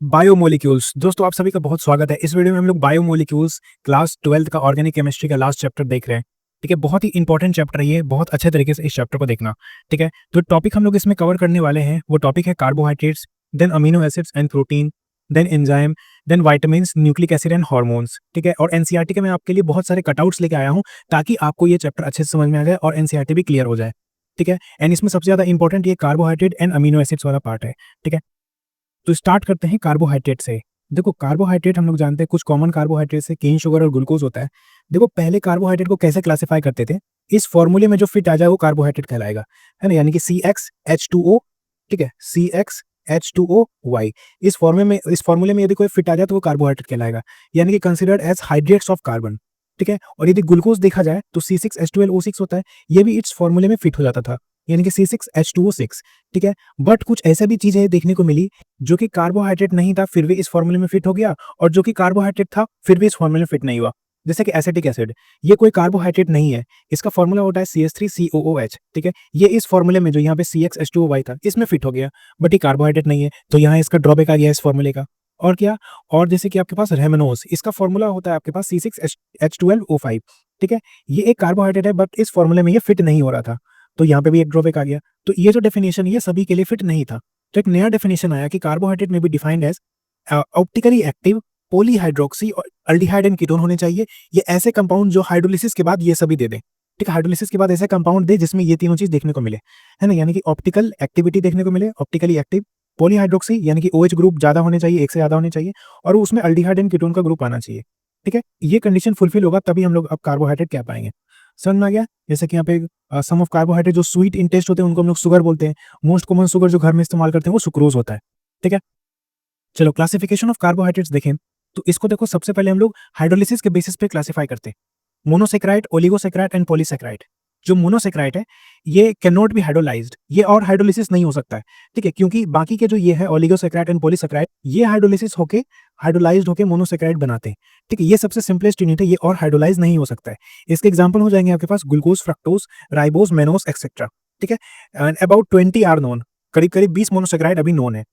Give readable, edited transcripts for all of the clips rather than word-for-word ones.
Biomolecules दोस्तों, आप सभी का बहुत स्वागत है। इस वीडियो में हम लोग बायोमोलिक्यूल्स क्लास 12th का ऑर्गेनिक केमिस्ट्री का लास्ट चैप्टर देख रहे हैं। ठीक है, बहुत ही इंपॉर्टेंट चैप्टर है ये, बहुत अच्छे तरीके से इस चैप्टर को देखना। ठीक है, तो टॉपिक हम लोग इसमें कवर करने वाले हैं, वो टॉपिक है carbohydrates, then amino acids and protein, then enzyme, then vitamins, nucleic acid and hormones. ठीक है, और एनसीईआरटी के मैं आपके लिए बहुत सारे कटआउट्स लेके आया हूँ ताकि आपको ये चैप्टर अच्छे से समझ में आ जाए और एनसीईआरटी भी क्लियर हो जाए। ठीक है, एंड इसमें सबसे ज्यादा इंपॉर्टेंट ये कार्बोहाइड्रेट एंड अमीनो एसिड्स वाला पार्ट है। ठीक है, तो स्टार्ट करते हैं कार्बोहाइड्रेट से। देखो, कार्बोहाइड्रेट हम लोग जानते हैं कुछ कॉमन कार्बोहाइड्रेट से केन, शुगर और ग्लूकोज होता है। देखो, पहले कार्बोहाइड्रेट को कैसे क्लासिफाई करते थे, इस फॉर्मूले में जो फिट आ जाए वो कार्बोहाइड्रेट कहलाएगा, है ना, यानी कि CxH2O। ठीक है, CxH2O इस फॉर्मूले में यदि कोई फिट आ जाए तो वो कार्बोहाइड्रेट कहलाएगा, यानी कि considered as hydrates of carbon. ठीक है, और यदि ग्लूकोज देखा जाए तो C6H12O6 होता है, ये भी इस फॉर्मूले में फिट हो जाता था, यानी कि C6H2O6। ठीक है, बट कुछ ऐसा भी चीजें देखने को मिली जो कि कार्बोहाइड्रेट नहीं था फिर भी इस फॉर्मूले में फिट हो गया, और जो कि कार्बोहाइड्रेट था फिर भी इस फॉर्मूले में फिट नहीं हुआ। जैसे कि एसिटिक एसिड, ये कोई कार्बोहाइड्रेट नहीं है, इसका फॉर्मूला होता है CH3COOH। ठीक है, ये इस फॉर्मूले में जो यहाँ पे CxH2O था इसमें फिट हो गया, बट ये कार्बोहाइड्रेट नहीं है, तो यहाँ इसका ड्रॉबैक आ गया इस फॉर्मूले का। और क्या, और जैसे कि आपके पास रेमनोज, इसका फॉर्मूला होता है आपके पास C6H12O5। ठीक है, ये एक कार्बोहाइड्रेट है बट इस फॉर्मूले में ये फिट नहीं हो रहा था, तो यहाँ पे भी एक ड्रॉबैक आ गया। तो ये जो डेफिनेशन ये सभी के लिए फिट नहीं था, तो एक नया डेफिनेशन आया कि कार्बोहाइड्रेट में भी defined as optically active polyhydroxy और अल्डिहाइड एंड कीटोन होने चाहिए। ये ऐसे कंपाउंड जो हाइड्रोलिसिस के बाद ये सभी दे दें। ठीक है, हाइड्रोलिसिस के बाद ऐसे कंपाउंड दे जिसमें ये तीनों चीज देखने को मिले, है ना, यानी कि ऑप्टिकल एक्टिविटी देखने को मिले, ऑप्टिकली एक्टिव, पॉलीहाइड्रोक्सी यानी कि OH ग्रुप ज्यादा होने चाहिए, एक से ज्यादा होने चाहिए, और उसमें अल्डिहाइड एंड कीटोन का ग्रुप आना चाहिए। ठीक है, ये कंडीशन फुलफिल होगा तभी हम लोग अब कार्बोहाइड्रेट कह पाएंगे। समझ में आ गया? जैसे कि यहाँ पे सम ऑफ कार्बोहाइड्रेट जो स्वीट इन टेस्ट होते हैं उनको हम लोग शुगर बोलते हैं। मोस्ट कॉमन शुगर जो घर में इस्तेमाल करते हैं वो सुक्रोज होता है। ठीक है, चलो क्लासिफिकेशन ऑफ कार्बोहाइड्रेट्स देखें तो इसको देखो, सबसे पहले हम लोग हाइड्रोलिसिस के बेसिस पे क्लासिफाई करते हैं, मोनोसेक्राइड, ओलिगोसेक्राइड एंड पॉलीसेक्राइड। जो मोनोसेक्राइड है ये कैन नॉट बी हाइड्रोलाइज्ड, ये और हाइड्रोलिसिस नहीं हो सकता है। ठीक है, क्योंकि बाकी के जो ये है ओलिगोसेक्राइड एंड पॉलीसेक्राइड, ये हाइड्रोलिसिस होके हाइड्रोलाइज्ड होके मोनोसेक्राइड बनाते हैं। ठीक है, ये सबसे सिंपलेस्ट यूनिट है, ये और हाइड्रोलाइज नहीं हो सकता है। इसके एग्जांपल हो जाएंगे आपके पास glucose, fructose, ribose, mannose etcetera. ठीक है, एंड अबाउट 20 आर नोन, करीब करीब 20 मोनोसेक्राइड अभी नोन है।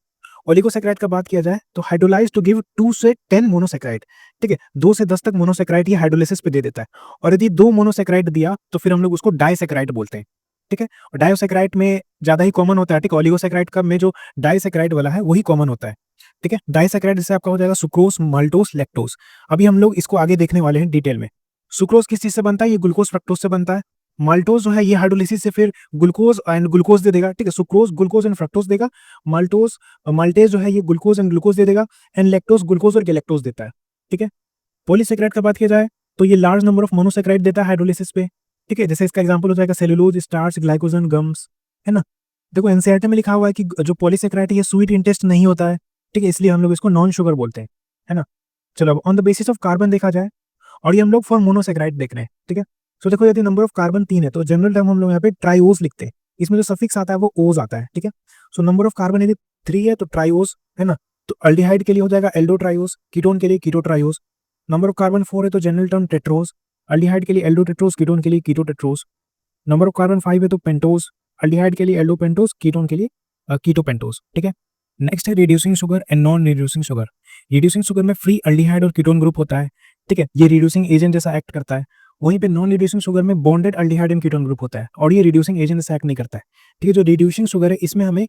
ओलिगोसेक्राइड का बात किया जाए तो हाइड्रोलाइज टू गिव 2 से 10 मोनोसेक्राइड। ठीक है, 2 से 10 तक मोनोसेक्राइड ये हाइड्रोलिसिस पे दे देता है, और यदि 2 मोनोसेक्राइड दिया तो फिर हम लोग उसको डाइसेक्राइड बोलते हैं। ठीक है, और डायोसेक्राइड में ज्यादा ही कॉमन होता है। ठीक है, ओलिगोसेक्राइड का में जो डाइसेक्राइड वाला है वही कॉमन होता है। ठीक है, डाइसेक्राइड जैसे आपका हो जाएगा सुक्रोज, माल्टोस, लैक्टोज। अभी हम लोग इसको आगे देखने वाले हैं डिटेल में। सुक्रोज किस चीज से बनता है, ये ग्लूकोज फ्रक्टोज से बनता है। माल्टोज जो है ये हाइड्रोलिसिस से फिर ग्लूकोज एंड ग्लूकोज दे देगा। ठीक है, सुक्रोज ग्लूकोज एंड फ्रक्टोज देगा, माल्टोज माल्टेज जो है ये ग्लूकोज एंड ग्लूकोज दे देगा, एंड लैक्टोज ग्लूकोज और गैलेक्टोज देता है। ठीक है, पॉलीसेक्राइड का बात किया जाए तो ये लार्ज नंबर ऑफ मोनोसेक्राइड देता है हाइड्रोलिसिस पे। ठीक है, जैसे इसका एग्जांपल हो जाएगा सेलुलोज, स्टार्च, ग्लाइकोजन, गम्स, है ना। देखो एनसीईआरटी में लिखा हुआ है कि जो पॉलीसेक्राइड है ये स्वीट इन टेस्ट नहीं होता है। ठीक है, इसलिए हम लोग इसको नॉन शुगर बोलते हैं, है ना। चलो अब on the basis of carbon देखा जाए, और ये हम लोग फॉर मोनोसेक्राइड देख रहे हैं। ठीक है, सो देखो यदि नंबर ऑफ कार्बन 3 है तो जनरल टर्म हम लोग यहाँ पे ट्राइओज लिखते हैं, इसमें जो सफिक्स आता है वो ओज आता है। ठीक है, सो नंबर ऑफ कार्बन यदि 3 है तो ट्राइओज, है ना। तो अल्डिहाइड के लिए हो जाएगा एल्डो ट्राइओज, कीटोन के लिए कीटो ट्राइओज। नंबर ऑफ कार्बन 4 है तो जनरल टर्म टेट्रोज, अल्डिहाइड के लिए एल्डो टेट्रोज, कीटोन के लिए कीटो टेट्रोज। नंबर ऑफ कार्बन 5 है तो पेंटोज, अल्डिहाइड के लिए एल्डो पेंटोज, कीटोन के लिए कीटो पेंटोज। ठीक है, नेक्स्ट है reducing sugar and non reducing sugar. Reducing sugar में फ्री अल्डिहाइड और कीटोन ग्रुप होता है। ठीक है, ये रिड्यूसिंग एजेंट जैसा एक्ट करता है। वहीं पे नॉन रिड्यूसिंग शुगर में bonded aldehyde and ketone group होता है, और ये रिड्यूसिंग एजेंट जैसा एक्ट नहीं करता है। ठीक है, जो रिड्यूसिंग शुगर है इसमें हमें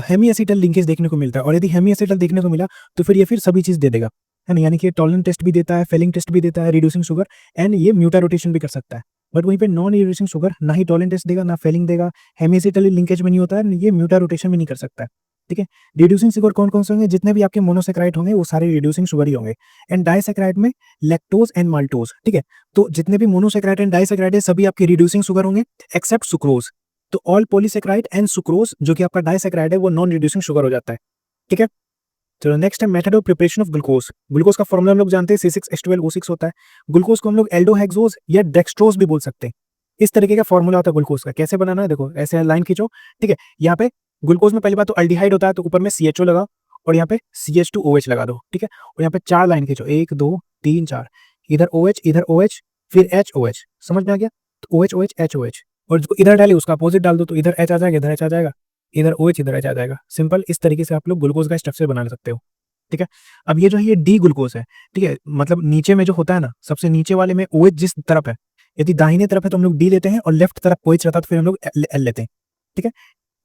हेमी एसिटल लिंकेज देखने को मिलता है, और यदि हेमी एसिटल देखने को मिला तो फिर ये फिर सभी चीज दे देगा, है ना, यानी कि टॉलरेंट टेस्ट भी देता है, फेलिंग टेस्ट भी देता है रिड्यूसिंग शुगर, एंड ये म्यूटा रोटेशन भी कर सकता है। बट वहीं पे नॉन रिड्यूसिंग शुगर ना ही टॉलरेंट टेस्ट देगा, ना फेलिंग देगा, हेमी एसिटल लिंकेज में नहीं होता है, ये म्यूटा रोटेशन भी नहीं कर सकता है। ठीक है, रिड्यूसिंग शुगर कौन कौन से होंगे, जितने भी आपके मोनोसेक्राइड होंगे वो सारे रिड्यूसिंग शुगर ही होंगे, एंड डाइसेक्राइड में लैक्टोज एंड माल्टोज। ठीक है, तो जितने भी मोनोसेक्राइड एंड डाइसेक्राइड है सभी आपके रिड्यूसिंग शुगर होंगे एक्सेप्ट सुक्रोज। तो ऑल पॉलीसेक्राइड एंड सुक्रोज जो कि आपका डाइसेक्राइड है वो नॉन रिड्यूसिंग शुगर हो जाता है। ठीक है, चलो नेक्स्ट है method of preparation of glucose. Glucose का फॉर्मूला हम लोग जानते हैं C6H12O6 होता है। ग्लूकोज को हम लोग एल्डोहेक्सोज या डेक्सट्रोज भी बोल सकते हैं। इस तरीके का फॉर्मूला होता है ग्लूकोज का। कैसे बनाना है देखो, ऐसे लाइन खींचो। ठीक है, यहाँ पे ग्लूकोज में पहली बात तो अल्डिहाइड होता है, तो ऊपर में CHO लगा और यहाँ पे CH2OH लगा दो। ठीक है, और यहाँ पे 4 लाइन खींचो, 1 2 3 4, इधर OH इधर OH फिर HOH। समझ में आ गया? तो OH OH HOH, और जो इधर डाले उसका अपोजिट डाल दो, तो इधर H आ जाएगा, इधर H आ जाएगा, इधर OH इधर H आ जाएगा। सिंपल, इस तरीके से आप लोग ग्लूकोज का स्ट्रक्चर बना सकते हो। ठीक है। अब ये जो है ये डी ग्लूकोज है, ठीक है, मतलब नीचे में जो होता है ना, सबसे नीचे वाले में OH जिस तरफ है, यदि दाहिने तरफ है तो हम लोग डी लेते हैं, और लेफ्ट तरफ OH रहता है तो फिर हम लोग एल लेते हैं। ठीक है,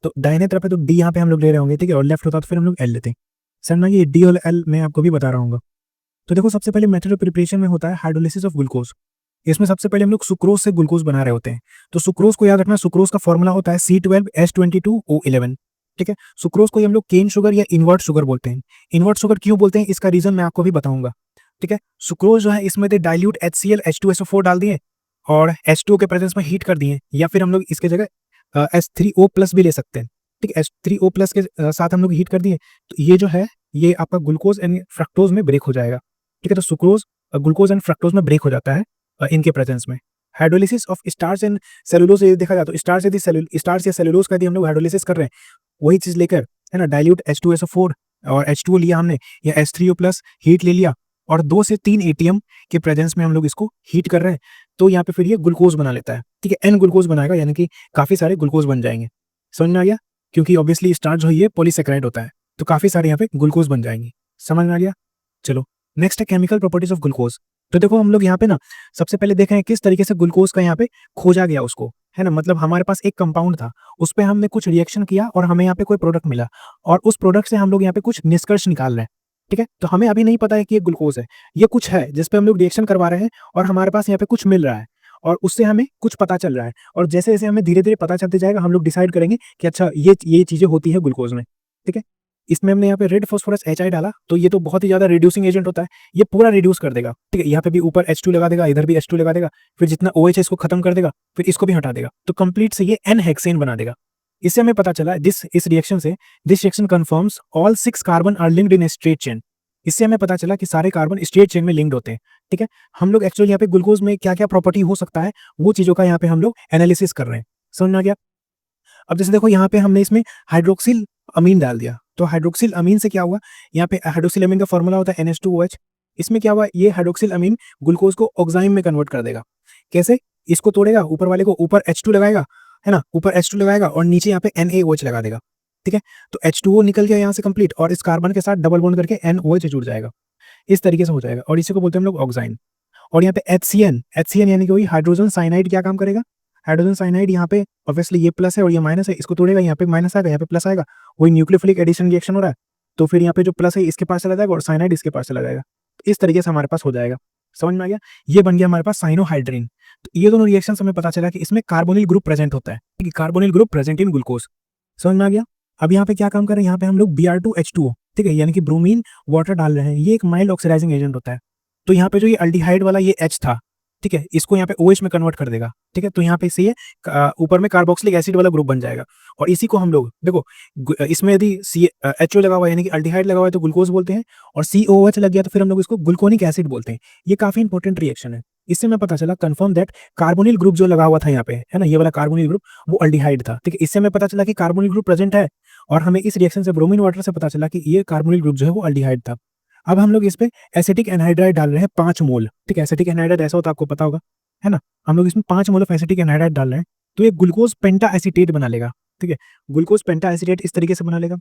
तो दाहिने तरफ है तो डी यहाँ पे हम लोग ले रहे होंगे, ठीक है, और लेफ्ट होता तो फिर हम लोग एल लेते हैं। सर ना ये डी और एल मैं आपको भी बता रहा हूँ। तो देखो सबसे पहले मेथड ऑफ प्रिपरेशन में होता है हाइड्रोलिसिस ऑफ ग्लूकोज। इसमें सबसे पहले हम लोग सुक्रोज से ग्लूकोज बना रहे होते हैं। तो सुक्रोज को याद रखना, सुक्रोज का फॉर्मूला होता है C12H22O11। ठीक है, सुक्रोज को ही हम लोग केन शुगर या इन्वर्ट शुगर बोलते हैं। इन्वर्ट शुगर क्यों बोलते हैं इसका रीजन मैं आपको भी बताऊंगा। ठीक है, सुक्रोज जो है इसमें डाइल्यूट HCl H2SO4 डाल दिए और H2O के प्रेजेंस में हीट कर दिए, या फिर हम लोग इसके जगह H3O+ भी ले सकते हैं। ठीक है, H3O+ के साथ हम लोग हीट कर दिए तो ये जो है ये आपका ग्लूकोज एंड फ्रक्टोज में ब्रेक हो जाएगा। ठीक है, तो सुक्रोज ग्लूकोज एंड फ्रक्टोज में ब्रेक हो जाता है इनके प्रेजेंस में। Hydrolysis of starch and cellulose देखा जाए तो स्टार्च या सेलुलोज का यदि हम लोग हाइड्रोलिसिस कर रहे हैं, वही चीज लेकर, है ना, डाइल्यूट H2SO4 और H2O लिया हमने, या H3O+ हीट ले लिया, और 2 से 3 ATM के प्रेजेंस में हम लोग इसको हीट कर रहे हैं, तो यहाँ पे फिर ये ग्लूकोज बना लेता है। ठीक है, N ग्लूकोज बनाएगा, यानी कि काफी सारे ग्लूकोज बन जाएंगे। समझ में आ गया? क्योंकि ऑब्वियसली स्टार्च जो है ये पॉलीसेकेराइड होता है, तो काफी सारे यहाँ पे ग्लूकोज बन जाएंगे। समझ में आ गया? चलो नेक्स्ट है केमिकल प्रॉपर्टीज ऑफ ग्लूकोज। तो देखो हम लोग यहाँ पे ना सबसे पहले देखें किस तरीके से ग्लूकोज का यहाँ पे खोजा गया उसको, है ना, मतलब हमारे पास एक कंपाउंड था, उस पर हमने कुछ रिएक्शन किया और हमें यहाँ पे कोई प्रोडक्ट मिला, और उस प्रोडक्ट से हम लोग यहाँ पे कुछ निष्कर्ष निकाल रहे हैं। ठीक है, तो हमें अभी नहीं पता है कि ये ग्लूकोज है, ये कुछ है जिसपे हम लोग रिएक्शन करवा रहे हैं और हमारे पास यहाँ पे कुछ मिल रहा है, और उससे हमें कुछ पता चल रहा है, और जैसे जैसे हमें धीरे धीरे पता चलते जाएगा हम लोग डिसाइड करेंगे कि अच्छा ये चीजें होती है ग्लूकोज में। ठीक है, इसमें हमने यहाँ पे रेड फॉस्फोरस HI डाला, तो ये तो बहुत ही ज्यादा रिड्यूसिंग एजेंट होता है, ये पूरा रिड्यूस कर देगा। ठीक है, यहाँ पे भी ऊपर H2 लगा देगा, इधर भी H2 लगा देगा, फिर जितना OH है इसको खत्म कर देगा, फिर इसको भी हटा देगा, तो कंप्लीट से ये N हेक्सेन बना देगा। इससे हमें पता चला इस रिएक्शन से this reaction confirms all 6 carbon are linked in a straight chain. इससे हमें पता चला कि सारे कार्बन स्ट्रेट चेन में लिंक्ड होते हैं। ठीक है, हम लोग एक्चुअली यहाँ पे ग्लूकोज में क्या क्या प्रॉपर्टी हो सकता है वो चीजों का यहाँ पे हम लोग एनालिसिस कर रहे हैं। समझ में आ गया? अब जैसे देखो यहाँ पे हमने इसमें हाइड्रोक्सिल अमीन डाल दिया, तो हाइड्रोक्सिल अमीन से क्या हुआ, यहाँ पे हाइड्रोक्सिल अमीन का फॉर्मूला होता है NH2OH। इसमें क्या हुआ, ये हाइड्रोक्सिल अमीन ग्लूकोज को ऑक्साइम में कन्वर्ट कर देगा। कैसे? इसको तोड़ेगा, ऊपर वाले को ऊपर H2 लगाएगा, है ना, ऊपर H2 लगाएगा और नीचे यहाँ पे NaOH लगा देगा। ठीक है, तो H2O निकल गया यहाँ से कंप्लीट, और इस कार्बन के साथ डबल बॉन्ड करके NOH जुड़ जाएगा, इस तरीके से हो जाएगा, और इसी को बोलते हैं हम लोग ऑक्साइन। और यहाँ पे HCN यानी कि वही हाइड्रोजन साइनाइड क्या काम करेगा, हाइड्रोजन साइनाइड यहाँ पे ऑब्वियसली ये प्लस है और ये माइनस है, इसको तोड़ेगा, यहाँ पे माइनस आएगा, यहाँ पे प्लस आएगा, वही न्यूक्लियोफिलिक एडिशन रिएक्शन हो रहा है, तो फिर यहाँ पे जो प्लस है इसके पास चला जाएगा और साइनाइड इसके पास चला जाएगा, तो इस तरीके से हमारे पास हो जाएगा। समझ में आ गया? ये बन गया हमारे पास साइनोहाइड्रिन। तो ये दोनों रिएक्शन हमें पता चला कि इसमें कार्बोनिल ग्रुप प्रेजेंट होता है, carbonyl group present in glucose. समझ में आ गया? अब यहाँ पे क्या काम कर रहे हैं, यहाँ पे हम लोग Br2H2O, ठीक है, यानी कि ब्रोमीन वाटर डाल रहे हैं, ये एक माइल्ड ऑक्सीडाइजिंग एजेंट होता है। तो यहाँ पे जो ये अल्डिहाइड वाला ये H था, ठीक है, इसको यहाँ पे OH में कन्वर्ट कर देगा। ठीक है, तो यहाँ पे ये ऊपर में कार्बोक्सिलिक एसिड वाला ग्रुप बन जाएगा, और इसी को हम लोग देखो इसमें यदि HO लगा हुआ है यानी कि अल्डिहाइड लगा हुआ है तो ग्लूकोज बोलते हैं, और COOH लग गया तो फिर हम लोग इसको ग्लूकोनिक एसिड बोलते हैं। ये काफी इंपॉर्टेंट रिएक्शन है। इससे मैं पता चला कंफर्म दैट कार्बोनिल ग्रुप जो लगा हुआ था यहाँ पे, है ना, ये वाला कार्बोनिल ग्रुप वो अल्डिहाइड था। ठीक है, इससे हमें पता चला कि कार्बोनिल ग्रुप प्रेजेंट है, और हमें इस रिएक्शन से ब्रोमीन वाटर से पता चला कि ये कार्बोनिल ग्रुप जो है वो अल्डिहाइड था। अब हम लोग इस पे एसिटिक एनहाइड्राइड डाल रहे हैं 5 मोल। ठीक है, एसिटिक एनहाइड्राइड ऐसा होता है आपको पता होगा, है ना, हम लोग इसमें 5 मोल ऑफ एसिटिक एनहाइड्राइड डाल रहे हैं, तो ये ग्लूकोज पेंटा एसीटेट बना लेगा। ठीक है, ग्लूकोज पेंटा एसीटेट इस तरीके से बना लेगा।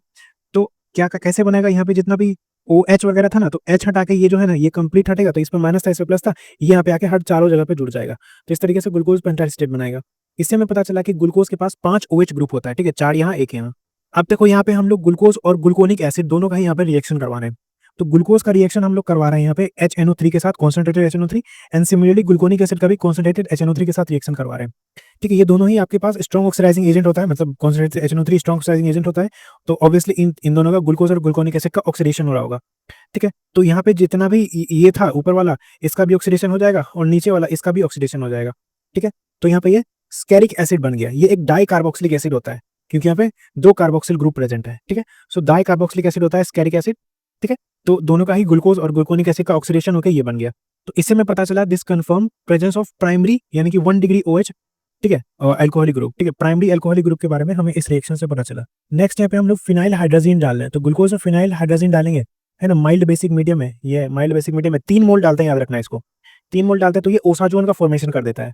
तो क्या कैसे बनेगा, यहाँ पे जितना भी OH वगैरह था ना, तो H हटा के ये जो है ना ये कंप्लीट हटेगा, तो इसमें माइनस था इसमें प्लस था, ये यहाँ पे आके हर चारों जगह पे जुड़ जाएगा, तो इस तरीके से ग्लूकोज पेंटा एसीटेट बनाएगा। इससे हमें पता चला कि ग्लूकोज के पास 5 OH ग्रुप होता है। ठीक है, 4 यहाँ 1 यहाँ। अब देखो यहाँ पे हम लोग ग्लूकोज और ग्लूकोनिक एसिड दोनों का यहाँ पे रिएक्शन करवा रहे हैं। तो ग्लूकोज का रिएक्शन हम लोग करवा रहे हैं यहाँ पे HNO3 के साथ, concentrated HNO3, and similarly gluconic acid का भी कॉन्सेंट्रेटेड HNO3 के साथ रिएक्शन करवा रहे हैं। ठीक है, ये दोनों ही आपके पास स्ट्रॉन्ग ऑक्सीडाइजिंग एजेंट होता है, मतलब concentrated HNO3 strong oxidising agent होता है, तो ऑब्वियसली इन दोनों का ग्लूकोज और ग्लूकोनिक एसिड का ऑक्सीडेशन हो रहा होगा। ठीक है, तो यहाँ पे जितना भी ये था ऊपर वाला इसका भी ऑक्सीडेशन हो जाएगा, और नीचे वाला इसका भी ऑक्सीडेशन हो जाएगा। ठीक है, तो यहाँ पे ये स्टेरिक एसिड बन गया, ये एक डाई कार्बोक्सिलिक एसिड होता है, क्योंकि यहाँ पे 2 कार्बोक्सिल ग्रुप प्रेजेंट है। ठीक है, सो डाई कार्बोक्सिलिक एसिड होता है स्टेरिक एसिड। ठीक है, तो दोनों का ही ग्लूकोज और ग्लूकोनिक एसिड का ऑक्सीडेशन होकर ये बन गया। तो इससे हमें पता चला this confirm presence of primary यानी कि 1 डिग्री OH, ठीक है, और अल्कोहलिक ग्रुप। ठीक है, प्राइमरी अल्कोहलिक ग्रुप के बारे में हमें इस रिएक्शन से पता चला। नेक्स्ट यहाँ पे हम लोग फिनाइल हाइड्रोजन डाल रहे हैं, तो ग्लूकोज और फिनाइल हाइड्रोजन डालेंगे, है ना, माइल्ड बेसिक मीडियम है, ये माइल्ड बेसिक मीडियम है, 3 मोल डालते हैं, याद रखना इसको, 3 मोल डालते हैं तो ये ओसाजोन का फॉर्मेशन कर देता है।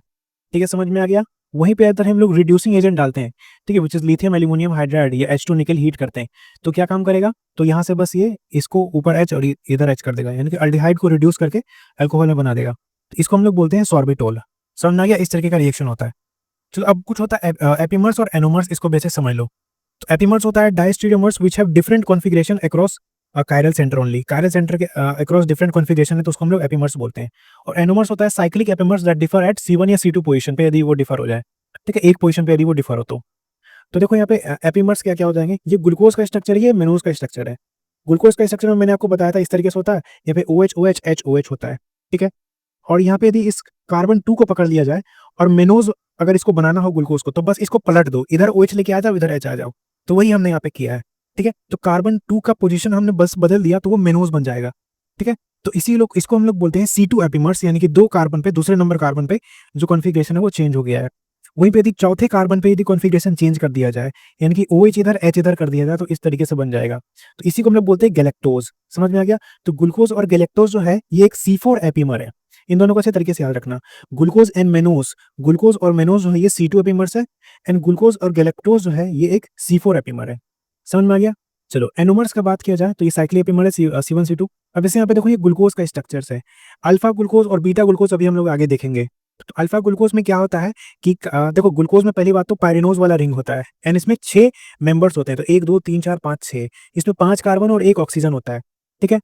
ठीक है, समझ में आ गया? वहीं पे अगर हम लोग रिड्यूसिंग एजेंट डालते हैं, ठीक है, which is lithium aluminium hydride या H2 निकल हीट करते हैं, तो क्या काम करेगा, तो यहाँ से बस ये इसको ऊपर H और इधर H कर देगा, यानी कि अल्डिहाइड को रिड्यूस करके अल्कोहल में बना देगा। तो इसको हम लोग बोलते हैं सॉर्बिटोल। समझ में आ गया, इस तरीके का रिएक्शन होता है। चलो अब कुछ होता है एपिमर्स और एनोमर्स, इसको बेसिक समझ लो। तो एपिमर्स होता है diastereomers which have different configuration across chiral centre only, chiral centre के अक्रॉस डिफरेंट कॉन्फ़िगरेशन है, तो उसको हम लोग एपिमर्स बोलते हैं। और एनोमर्स होता है cyclic epimers that differ at C1 या C2 पोजीशन पे, यदि वो डिफर हो जाए, ठीक है, एक पोजीशन पे यदि वो डिफर हो तो देखो यहाँ पे एपिमर्स क्या क्या हो जाएंगे, ये ग्लूकोज का स्ट्रक्चर है, ये मेनोज का स्ट्रक्चर है। ग्लूकोज का स्ट्रक्चर में मैंने आपको बताया था इस तरीके से होता है, यहाँ पे OH OH H OH होता है, ठीक है। और यहाँ पे यदि इस कार्बन 2 को पकड़ लिया जाए और मेनोज अगर इसको बनाना हो ग्लूकोज को, तो बस इसको पलट दो, इधर OH लेके आ जाओ, इधर H आ जाओ, तो वही हमने यहाँ पे किया है, ठीक है। तो कार्बन 2 का पोजीशन हमने बस बदल दिया तो वो मेनोज बन जाएगा, ठीक है। तो इसी लोग इसको हम लोग बोलते हैं C2 एपिमर्स, यानी कि 2 कार्बन पे, दूसरे नंबर कार्बन पे जो कॉन्फ़िगरेशन है वो चेंज हो गया है। वहीं पे यदि चौथे कार्बन पे यदि कॉन्फ़िगरेशन चेंज कर दिया जाए, यानी कि OH इधर H इधर कर दिया जाए, तो इस तरीके से बन जाएगा। तो इसी को हम लोग बोलते हैं गैलेक्टोज। समझ में आ गया। तो ग्लूकोज और गैलेक्टोज जो है ये एक C4 एपिमर है। इन दोनों को अच्छे तरीके से याद रखना। ग्लूकोज एंड मेनोज, ग्लूकोज और मेनोज जो है ये C2 एपिमर्स है, एंड ग्लूकोज और गैलेक्टोज जो है ये एक C4 एपिमर है। समझ में आ गया। चलो एनोमर्स का बात किया जाए तो ये साइक्लिक एपिमर है C1 C2। अब जैसे यहाँ पे देखो ये ग्लूकोज का स्ट्रक्चर्स है, अल्फा ग्लूकोज और बीटा ग्लूकोज अभी हम लोग आगे देखेंगे। तो अल्फा ग्लूकोज में क्या होता है कि देखो ग्लूकोज में पहली बात तो पायरेनोज वाला रिंग होता है, एंड इसमें 6 मेंबर्स होते हैं, तो 1 2 3 4 5 6, इसमें 5 कार्बन और 1 ऑक्सीजन होता है, ठीक है।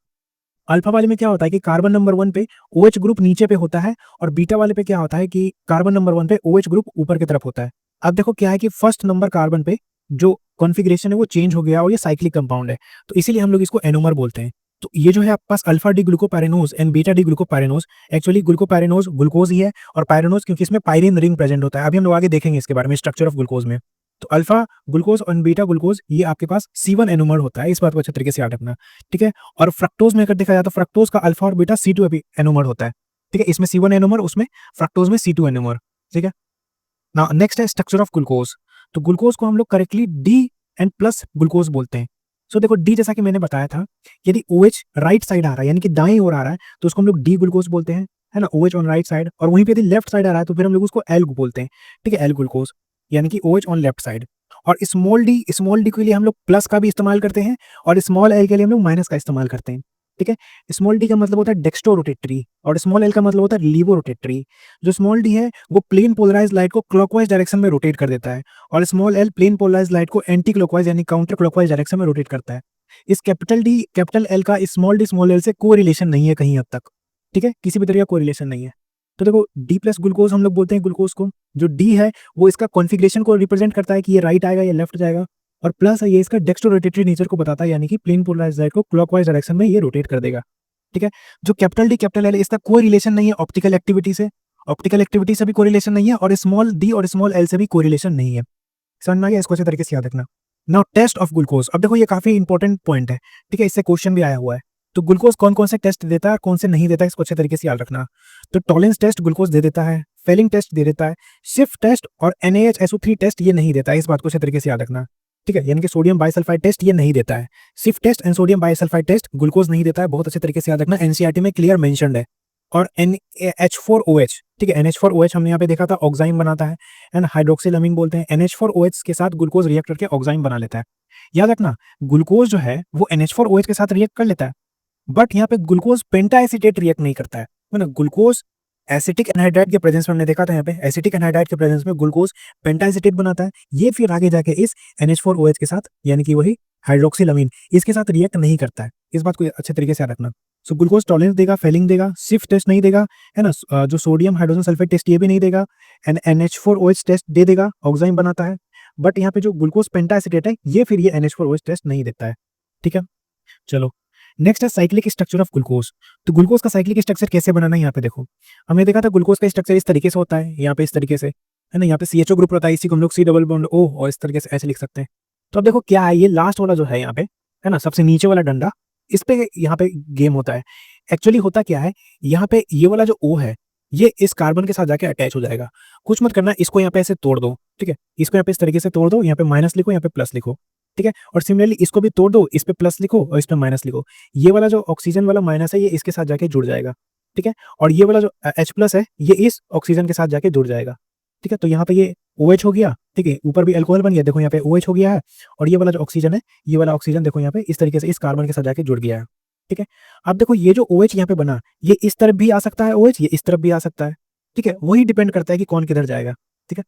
अल्फा वाले में क्या होता है कि कार्बन नंबर 1 पे OH ग्रुप नीचे पे होता है, और बीटा वाले पे क्या होता है कि कार्बन नंबर 1 पे OH ग्रुप ऊपर की तरफ होता है। अब देखो क्या है कि फर्स्ट नंबर कार्बन पे जो कॉन्फ़िगरेशन है वो चेंज हो गया और ये साइक्लिक कंपाउंड है, तो इसीलिए हम लोग इसको एनोमर बोलते हैं। तो ये जो है आपके पास alpha D glucopyranose and beta D glucopyranose, actually glucopyranose glucose ही है, और पायरेनोज क्योंकि इसमें पायरीन रिंग प्रेजेंट होता है। अभी हम लोग आगे देखेंगे इसके बारे में, स्ट्रक्चर ऑफ ग्लूकोज में। तो अल्फा ग्लूकोज और बीटा ग्लूकोज ये आपके पास C1 एनोमर होता है, इस बात को अच्छे तरीके से याद रखना, ठीक है। और फ्रक्टोज में अगर देखा जाए तो फ्रक्टोज का अल्फा और बीटा C2 एनोमर होता है, ठीक है। इसमें C1 एनोमर, उसमें फ्रक्टोज में C2 एनोमर, ठीक है। नाउ नेक्स्ट है स्ट्रक्चर ऑफ ग्लूकोज। तो ग्लूकोज को हम लोग correctly D and plus glucose बोलते हैं। सो देखो डी, जैसा कि मैंने बताया था, यदि OH राइट साइड आ रहा है यानी कि दाएं ओर आ रहा है तो उसको हम लोग डी ग्लूकोज बोलते हैं, है ना, OH ऑन राइट साइड। और वहीं पे यदि लेफ्ट साइड आ रहा है तो फिर हम लोग उसको एल बोलते हैं, ठीक है, एल ग्लूकोज, यानी कि OH ऑन लेफ्ट साइड। और स्मॉल डी के लिए हम लोग प्लस का भी इस्तेमाल करते हैं, और स्मॉल एल के लिए हम लोग माइनस का इस्तेमाल करते हैं, ठीक है। स्मॉल डी का मतलब होता है डेक्स्ट्रो रोटेटरी, और स्मॉल एल का मतलब होता है लीवो रोटेटरी। जो स्मॉल डी है वो प्लेन पोलराइज लाइट को क्लॉकवाइज डायरेक्शन में रोटेट कर देता है, और small L plane polarise light को एंटी क्लॉकवाइज यानी काउंटर क्लॉकवाइज डायरेक्शन में रोटेट करता है। इस कैपिटल एल का स्मॉल एल से कोई रिलेशन नहीं है कहीं अब तक, ठीक है, किसी भी तरह का कोई रिलेशन नहीं है। तो देखो डी प्लस ग्लूकोज हम लोग बोलते हैं ग्लूकोज को। जो डी है वो इसका कॉन्फ़िगरेशन को रिप्रेजेंट करता है कि ये राइट आएगा या लेफ्ट जाएगा, और प्लस है ये इसका डेक्स्ट्रो रोटेटरी नेचर को बताता है, यानी कि प्लेन पोलराइज्ड लाइट को क्लॉकवाइज डायरेक्शन में ये रोटेट कर देगा, ठीक है। जो कैपिटल डी कैपिटल एल इसका कोई रिलेशन नहीं है ऑप्टिकल एक्टिविटी से, ऑप्टिकल एक्टिविटी से भी कोई रिलेशन नहीं है, और स्मॉल डी और स्मॉल एल से भी कोई रिलेशन नहीं है। समझ में आ गया, इसको अच्छे तरीके से याद रखना। Now test of glucose. अब देखो ये काफी इंपॉर्टेंट पॉइंट है, ठीक है, इससे क्वेश्चन भी आया हुआ है। तो ग्लूकोज कौन कौन से टेस्ट देता है और कौन से नहीं देता है, इसको अच्छे तरीके से याद रखना। तो टॉलेंस टेस्ट ग्लूकोज दे देता है, फेलिंग टेस्ट दे देता है, शिफ्ट टेस्ट और NaHSO3 टेस्ट ये नहीं देता है, इस बात को अच्छे तरीके से याद रखना, ठीक है। यानी कि सोडियम बाइसल्फाइड टेस्ट ये नहीं देता है, शिफ्ट test and sodium bisulphite test glucose नहीं देता है, बहुत अच्छे तरीके से याद रखना, NCERT में क्लियर मेंशन्ड है। और NH4OH, ठीक है, NH4OH हमने यहाँ पे देखा था ऑक्साइन बनाता है, एंड हाइड्रोक्सिलअमीन बोलते हैं। NH4OH के साथ ग्लूकोज रिएक्ट करके ऑक्साइन बना लेता है। याद रखना ग्लूकोज जो है वो NH4OH के साथ रिएक्ट कर लेता है, बट यहाँ पे ग्लूकोज पेंटा एसीटेट रिएक्ट नहीं करता है ना। ग्लूकोज एसिटिक एनहाइड्राइड के प्रेजेंस में हमने देखा था, यहाँ पे एसिटिक एनहाइड्राइड के प्रेजेंस में ग्लूकोज पेंटा एसीटेट बनाता है, ये फिर आगे जाके इस NH4OH के साथ यानी कि वही हाइड्रोक्सिलअमीन इसके साथ रिएक्ट नहीं करता है, इस बात को अच्छे तरीके से याद रखना। सो ग्लूकोज टॉलेंस देगा, फेलिंग देगा, शिफ्ट टेस्ट नहीं देगा, है ना, जो सोडियम हाइड्रोजन सल्फेट टेस्ट ये भी नहीं देगा, एंड NH4OH टेस्ट दे देगा, ऑक्साइन बनाता है, बट यहाँ पे जो ग्लूकोज पेंटा एसीटेट है ये फिर ये NH4OH टेस्ट नहीं देता है, ठीक है। चलो नेक्स्ट है साइक्लिक स्ट्रक्चर ऑफ ग्लूकोज। तो ग्लूकोज का साइक्लिक स्ट्रक्चर कैसे बनाना है, यहाँ पे देखो हमने देखा था ग्लूकोज का स्ट्रक्चर इस तरीके से होता है, यहाँ पे इस तरीके से, है ना, यहाँ पे CHO ग्रुप होता है, इसी को हम लोग C डबल बॉन्ड O और इस तरीके से ऐसे लिख सकते हैं। तो अब देखो क्या है, ये लास्ट वाला जो है यहाँ पे, है ना, सबसे नीचे वाला डंडा, इस पे यहाँ पे गेम होता है। एक्चुअली होता क्या है, यहाँ पे ये वाला जो O है ये इस कार्बन के साथ जाके अटैच हो जाएगा। कुछ मत करना, इसको यहाँ पे ऐसे तोड़ दो, ठीक है, इसको यहाँ पे इस तरीके से तोड़ दो, यहाँ पे माइनस लिखो, यहाँ पे प्लस लिखो, ठीक है। और सिमिलरली इसको भी तोड़ दो, इस पे प्लस लिखो और इस पे माइनस लिखो। ये वाला जो ऑक्सीजन वाला माइनस है ये इसके साथ जाके जुड़ जाएगा, ठीक है। और ये वाला जो H प्लस है ये इस ऑक्सीजन के साथ जाके जुड़ जाएगा, ठीक है। तो यहाँ पे ये OH हो गया, ठीक है, ऊपर भी अल्कोहल बन गया, देखो यहाँ पे OH हो गया है, और ये वाला जो ऑक्सीजन है, ये वाला ऑक्सीजन देखो यहाँ पे इस तरीके से इस कार्बन के साथ जाके जुड़ गया है, ठीक है। अब देखो ये जो OH यहाँ पे बना, ये इस तरफ भी आ सकता है OH, ये इस तरफ भी आ सकता है, ठीक है, वही डिपेंड करता है कि कौन किधर जाएगा, ठीक है।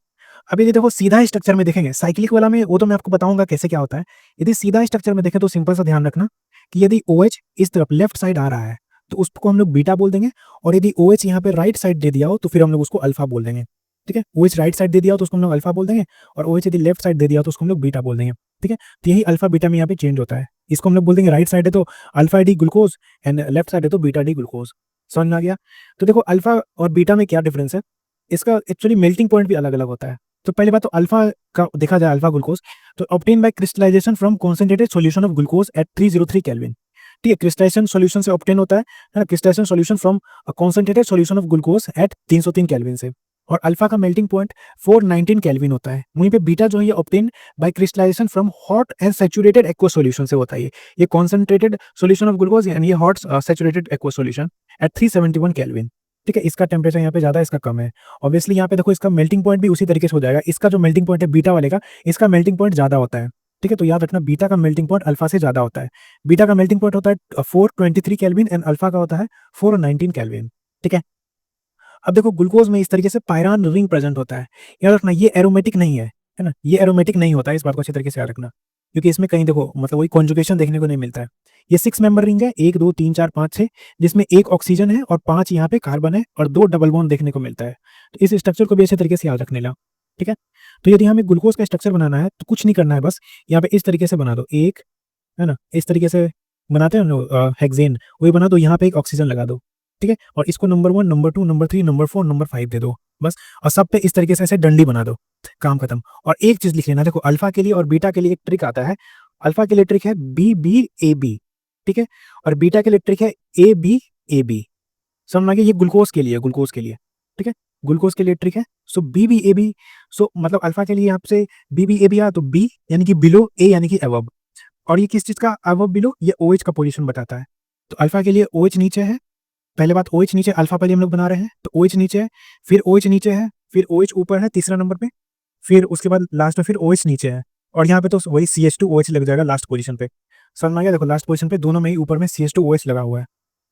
अब यदि देखो सीधा स्ट्रक्चर में देखेंगे, साइक्लिक वाला में वो तो मैं आपको बताऊंगा कैसे क्या होता है। यदि सीधा स्ट्रक्चर में देखें तो सिंपल सा ध्यान रखना कि यदि OH इस तरफ लेफ्ट साइड आ रहा है तो उसको हम लोग बीटा बोल देंगे, और यदि OH यहाँ पे राइट साइड दे दिया हो तो फिर हम लोग उसको अल्फा बोल देंगे, ठीक है। OH राइट साइड दे दिया हो तो उसको हम लोग अल्फा बोल देंगे, और OH यदि लेफ्ट साइड दे दिया हो तो उसको हम लोग बीटा बोल देंगे, ठीक है। तो यही अल्फा बीटा में यहाँ पे चेंज होता है। इसको हम लोग बोल देंगे राइट साइड है तो alpha D glucose and left side है तो बीटा डी ग्लूकोज। समझ में आ गया? तो देखो अल्फा और बीटा में क्या डिफरेंस है, इसका एक्चुअली मेल्टिंग पॉइंट भी अलग अलग होता है। तो पहली बात तो अल्फा का देखा जाए, अल्फा ग्लूकोज तो obtain by crystallisation from concentrated solution of glucose at 303 kelvin, ठीक है। क्रिस्टलाइजेशन सॉल्यूशन से ऑब्टेन होता है ना, crystallisation solution from concentrated solution of glucose at 303 kelvin से। और अल्फा का मेल्टिंग पॉइंट 419 केल्विन होता है। वहीं पे बीटा जो है ये obtain by crystallisation from hot and saturated aqueous solution से होता है। ये कॉन्सेंट्रेटेड सॉल्यूशन ऑफ ग्लूकोज यानी ये hot saturated aqueous solution at 371 kelvin, ठीक है। इसका टेम्परेचर यहाँ पे ज्यादा है, इसका कम है। ऑब्वियसली यहाँ पे देखो इसका मेल्टिंग पॉइंट भी उसी तरीके से हो जाएगा। इसका जो मेल्टिंग पॉइंट है बीटा वाले का, इसका मेल्टिंग पॉइंट ज्यादा होता है, ठीक है। तो याद रखना बीटा का मेल्टिंग पॉइंट अल्फा से ज्यादा होता है। बीटा का मेल्टिंग पॉइंट होता है 423 केल्विन एंड अल्फा का होता है 419 केल्विन, ठीक है। अब देखो ग्लूकोज में इस तरीके से पायरान रिंग प्रेजेंट होता है। याद रखना ये एरोमेटिक नहीं है ना, ये एरोमेटिक नहीं होता है, इस बात को अच्छी तरीके से याद रखना, क्योंकि इसमें कहीं देखो मतलब वही कॉन्जुगेशन देखने को नहीं मिलता है। ये 6 मेंबर रिंग है, 1 2 3 4 5 6, जिसमें 1 ऑक्सीजन है और 5 यहाँ पे कार्बन है और 2 डबल बॉन्ड देखने को मिलता है। तो इस स्ट्रक्चर को भी अच्छे तरीके से याद रखने ला, ठीक है। तो यदि हमें ग्लूकोज का स्ट्रक्चर बनाना है तो कुछ नहीं करना है, बस यहाँ पे इस तरीके से बना दो, एक है ना, इस तरीके से बनाते हैं लोग हेक्सेन, वही बना दो, यहाँ पे एक ऑक्सीजन लगा दो, ठीक है। और इसको number 1 number 2 number 3 number 4 number 5 दे दो बस, और सब पे इस तरीके से ऐसे डंडी बना दो, काम खत्म। और एक चीज लिख लेना, देखो अल्फा के लिए और बीटा के लिए एक ट्रिक आता है। अल्फा के लिए ट्रिक है BBAB, ठीक है, और बीटा के लिए ट्रिक है ABAB। समझ में आ गया? ये ग्लूकोज के लिए, ग्लूकोज के लिए, ठीक है, ग्लूकोज के लिए ट्रिक है। सो BBAB, सो मतलब अल्फा के लिए यहाँ से BBAB आया तो B यानी कि बिलो, A यानी कि अबव, और ये किस चीज का अबव बिलो, ये OH का पोजीशन बताता है। तो अल्फा के लिए OH नीचे है, पहले बात OH नीचे, अल्फा पहले हम लोग बना रहे हैं तो OH नीचे है, फिर OH नीचे है, फिर OH ऊपर है तीसरा नंबर पे, फिर उसके बाद लास्ट में फिर OH नीचे है, और यहाँ पे तो वही CH2OH लग जाएगा लास्ट पोजीशन पे। समझ में आ गया? देखो लास्ट पोजीशन पे दोनों में ही ऊपर में CH2OH लगा हुआ है,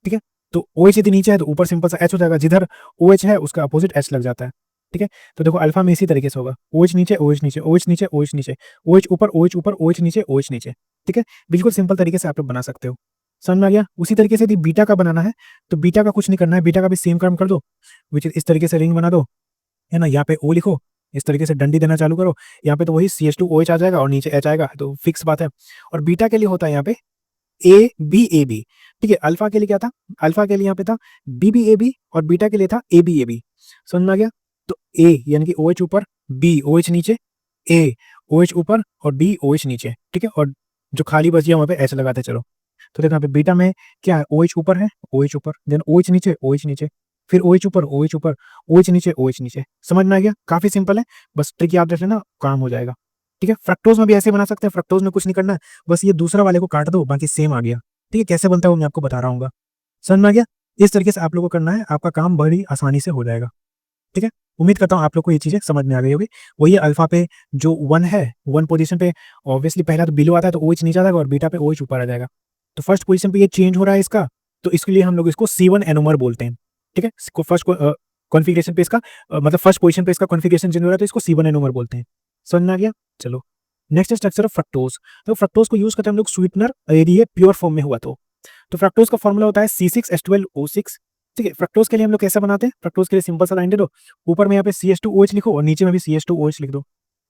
ठीक है। तो OH यदि नीचे है तो ऊपर सिंपल सा H हो जाएगा, जिधर OH है उसका अपोजिट H लग जाता है, ठीक है। तो देखो अल्फा में इसी तरीके से होगा, OH नीचे OH नीचे OH नीचे OH नीचे, OH ऊपर OH ऊपर OH नीचे OH नीचे, ठीक है। बिल्कुल सिंपल तरीके से आप लोग बना सकते हो। समझ में आ गया? उसी तरीके से यदि बीटा का बनाना है तो बीटा का कुछ नहीं करना है, बीटा का भी सेम काम कर दो, विच इस तरीके से रिंग बना दो, है ना, यहाँ पे O लिखो, इस तरीके से डंडी देना चालू करो, यहाँ पे तो वही CH2OH आ जाएगा और नीचे H आएगा, तो फिक्स बात है। और बीटा के लिए होता है यहाँ पे ABAB, ठीक है। अल्फा के लिए क्या था, अल्फा के लिए यहाँ पे था BBAB और बीटा के लिए था ABAB। समझ में आ गया? तो A यानी कि OH ऊपर, B OH नीचे, A OH ऊपर और D OH नीचे, ठीक है। और जो खाली बच गया वहाँ पे H लगाते चलो। तो देखो यहाँ पे बीटा में क्या है, OH ऊपर है, OH ऊपर, देन OH नीचे OH नीचे, फिर OH ऊपर OH ऊपर, OH नीचे OH नीचे। समझ में आ गया? काफी सिंपल है, बस ट्रिक याद रख लेना, काम हो जाएगा, ठीक है। फ्रक्टोज में भी ऐसे बना सकते हैं, फ्रक्टोज में कुछ नहीं करना है, बस ये दूसरा वाले को काट दो, बाकी सेम आ गया, ठीक है। कैसे बनता है वो मैं आपको बता रहा हूँ। समझ में आ गया? इस तरीके से आप लोगों को करना है, आपका काम बड़ी आसानी से हो जाएगा, ठीक है। उम्मीद करता हूँ आप लोग को ये चीजें समझ में आ गई होगी। वही अल्फा पे जो 1 है, 1 पोजीशन पे ऑब्वियसली पहला तो बिलो आता है तो OH नीचे आ जाएगा और बीटा पे OH ऊपर आ जाएगा। तो फर्स्ट पोजीशन पे ये चेंज हो रहा है इसका, तो इसके लिए हम लोग इसको C1 एनोमर बोलते हैं, ठीक है। फर्स्ट कॉन्फ़िगरेशन पे इसका मतलब फर्स्ट पोजीशन पे इसका कॉन्फ़िगरेशन चेंज हो रहा है तो इसको C1 एनोमर बोलते हैं। समझ में आ गया? चलो नेक्स्ट स्ट्रक्चर ऑफ फ्रक्टोज। तो फ्रक्टोज को यूज करते हैं हम लोग स्वीटनर, यदि ये प्योर फॉर्म में हुआ तो फ्रक्टोज का फॉर्मूला होता है C6H12O6, ठीक है। फ्रक्टोज के लिए हम लोग कैसे बनाते हैं, फ्रक्टोज के लिए सिंपल सा लाइन दे दो, ऊपर में यहाँ पे CH2OH लिखो और नीचे में भी CH2OH लिख दो,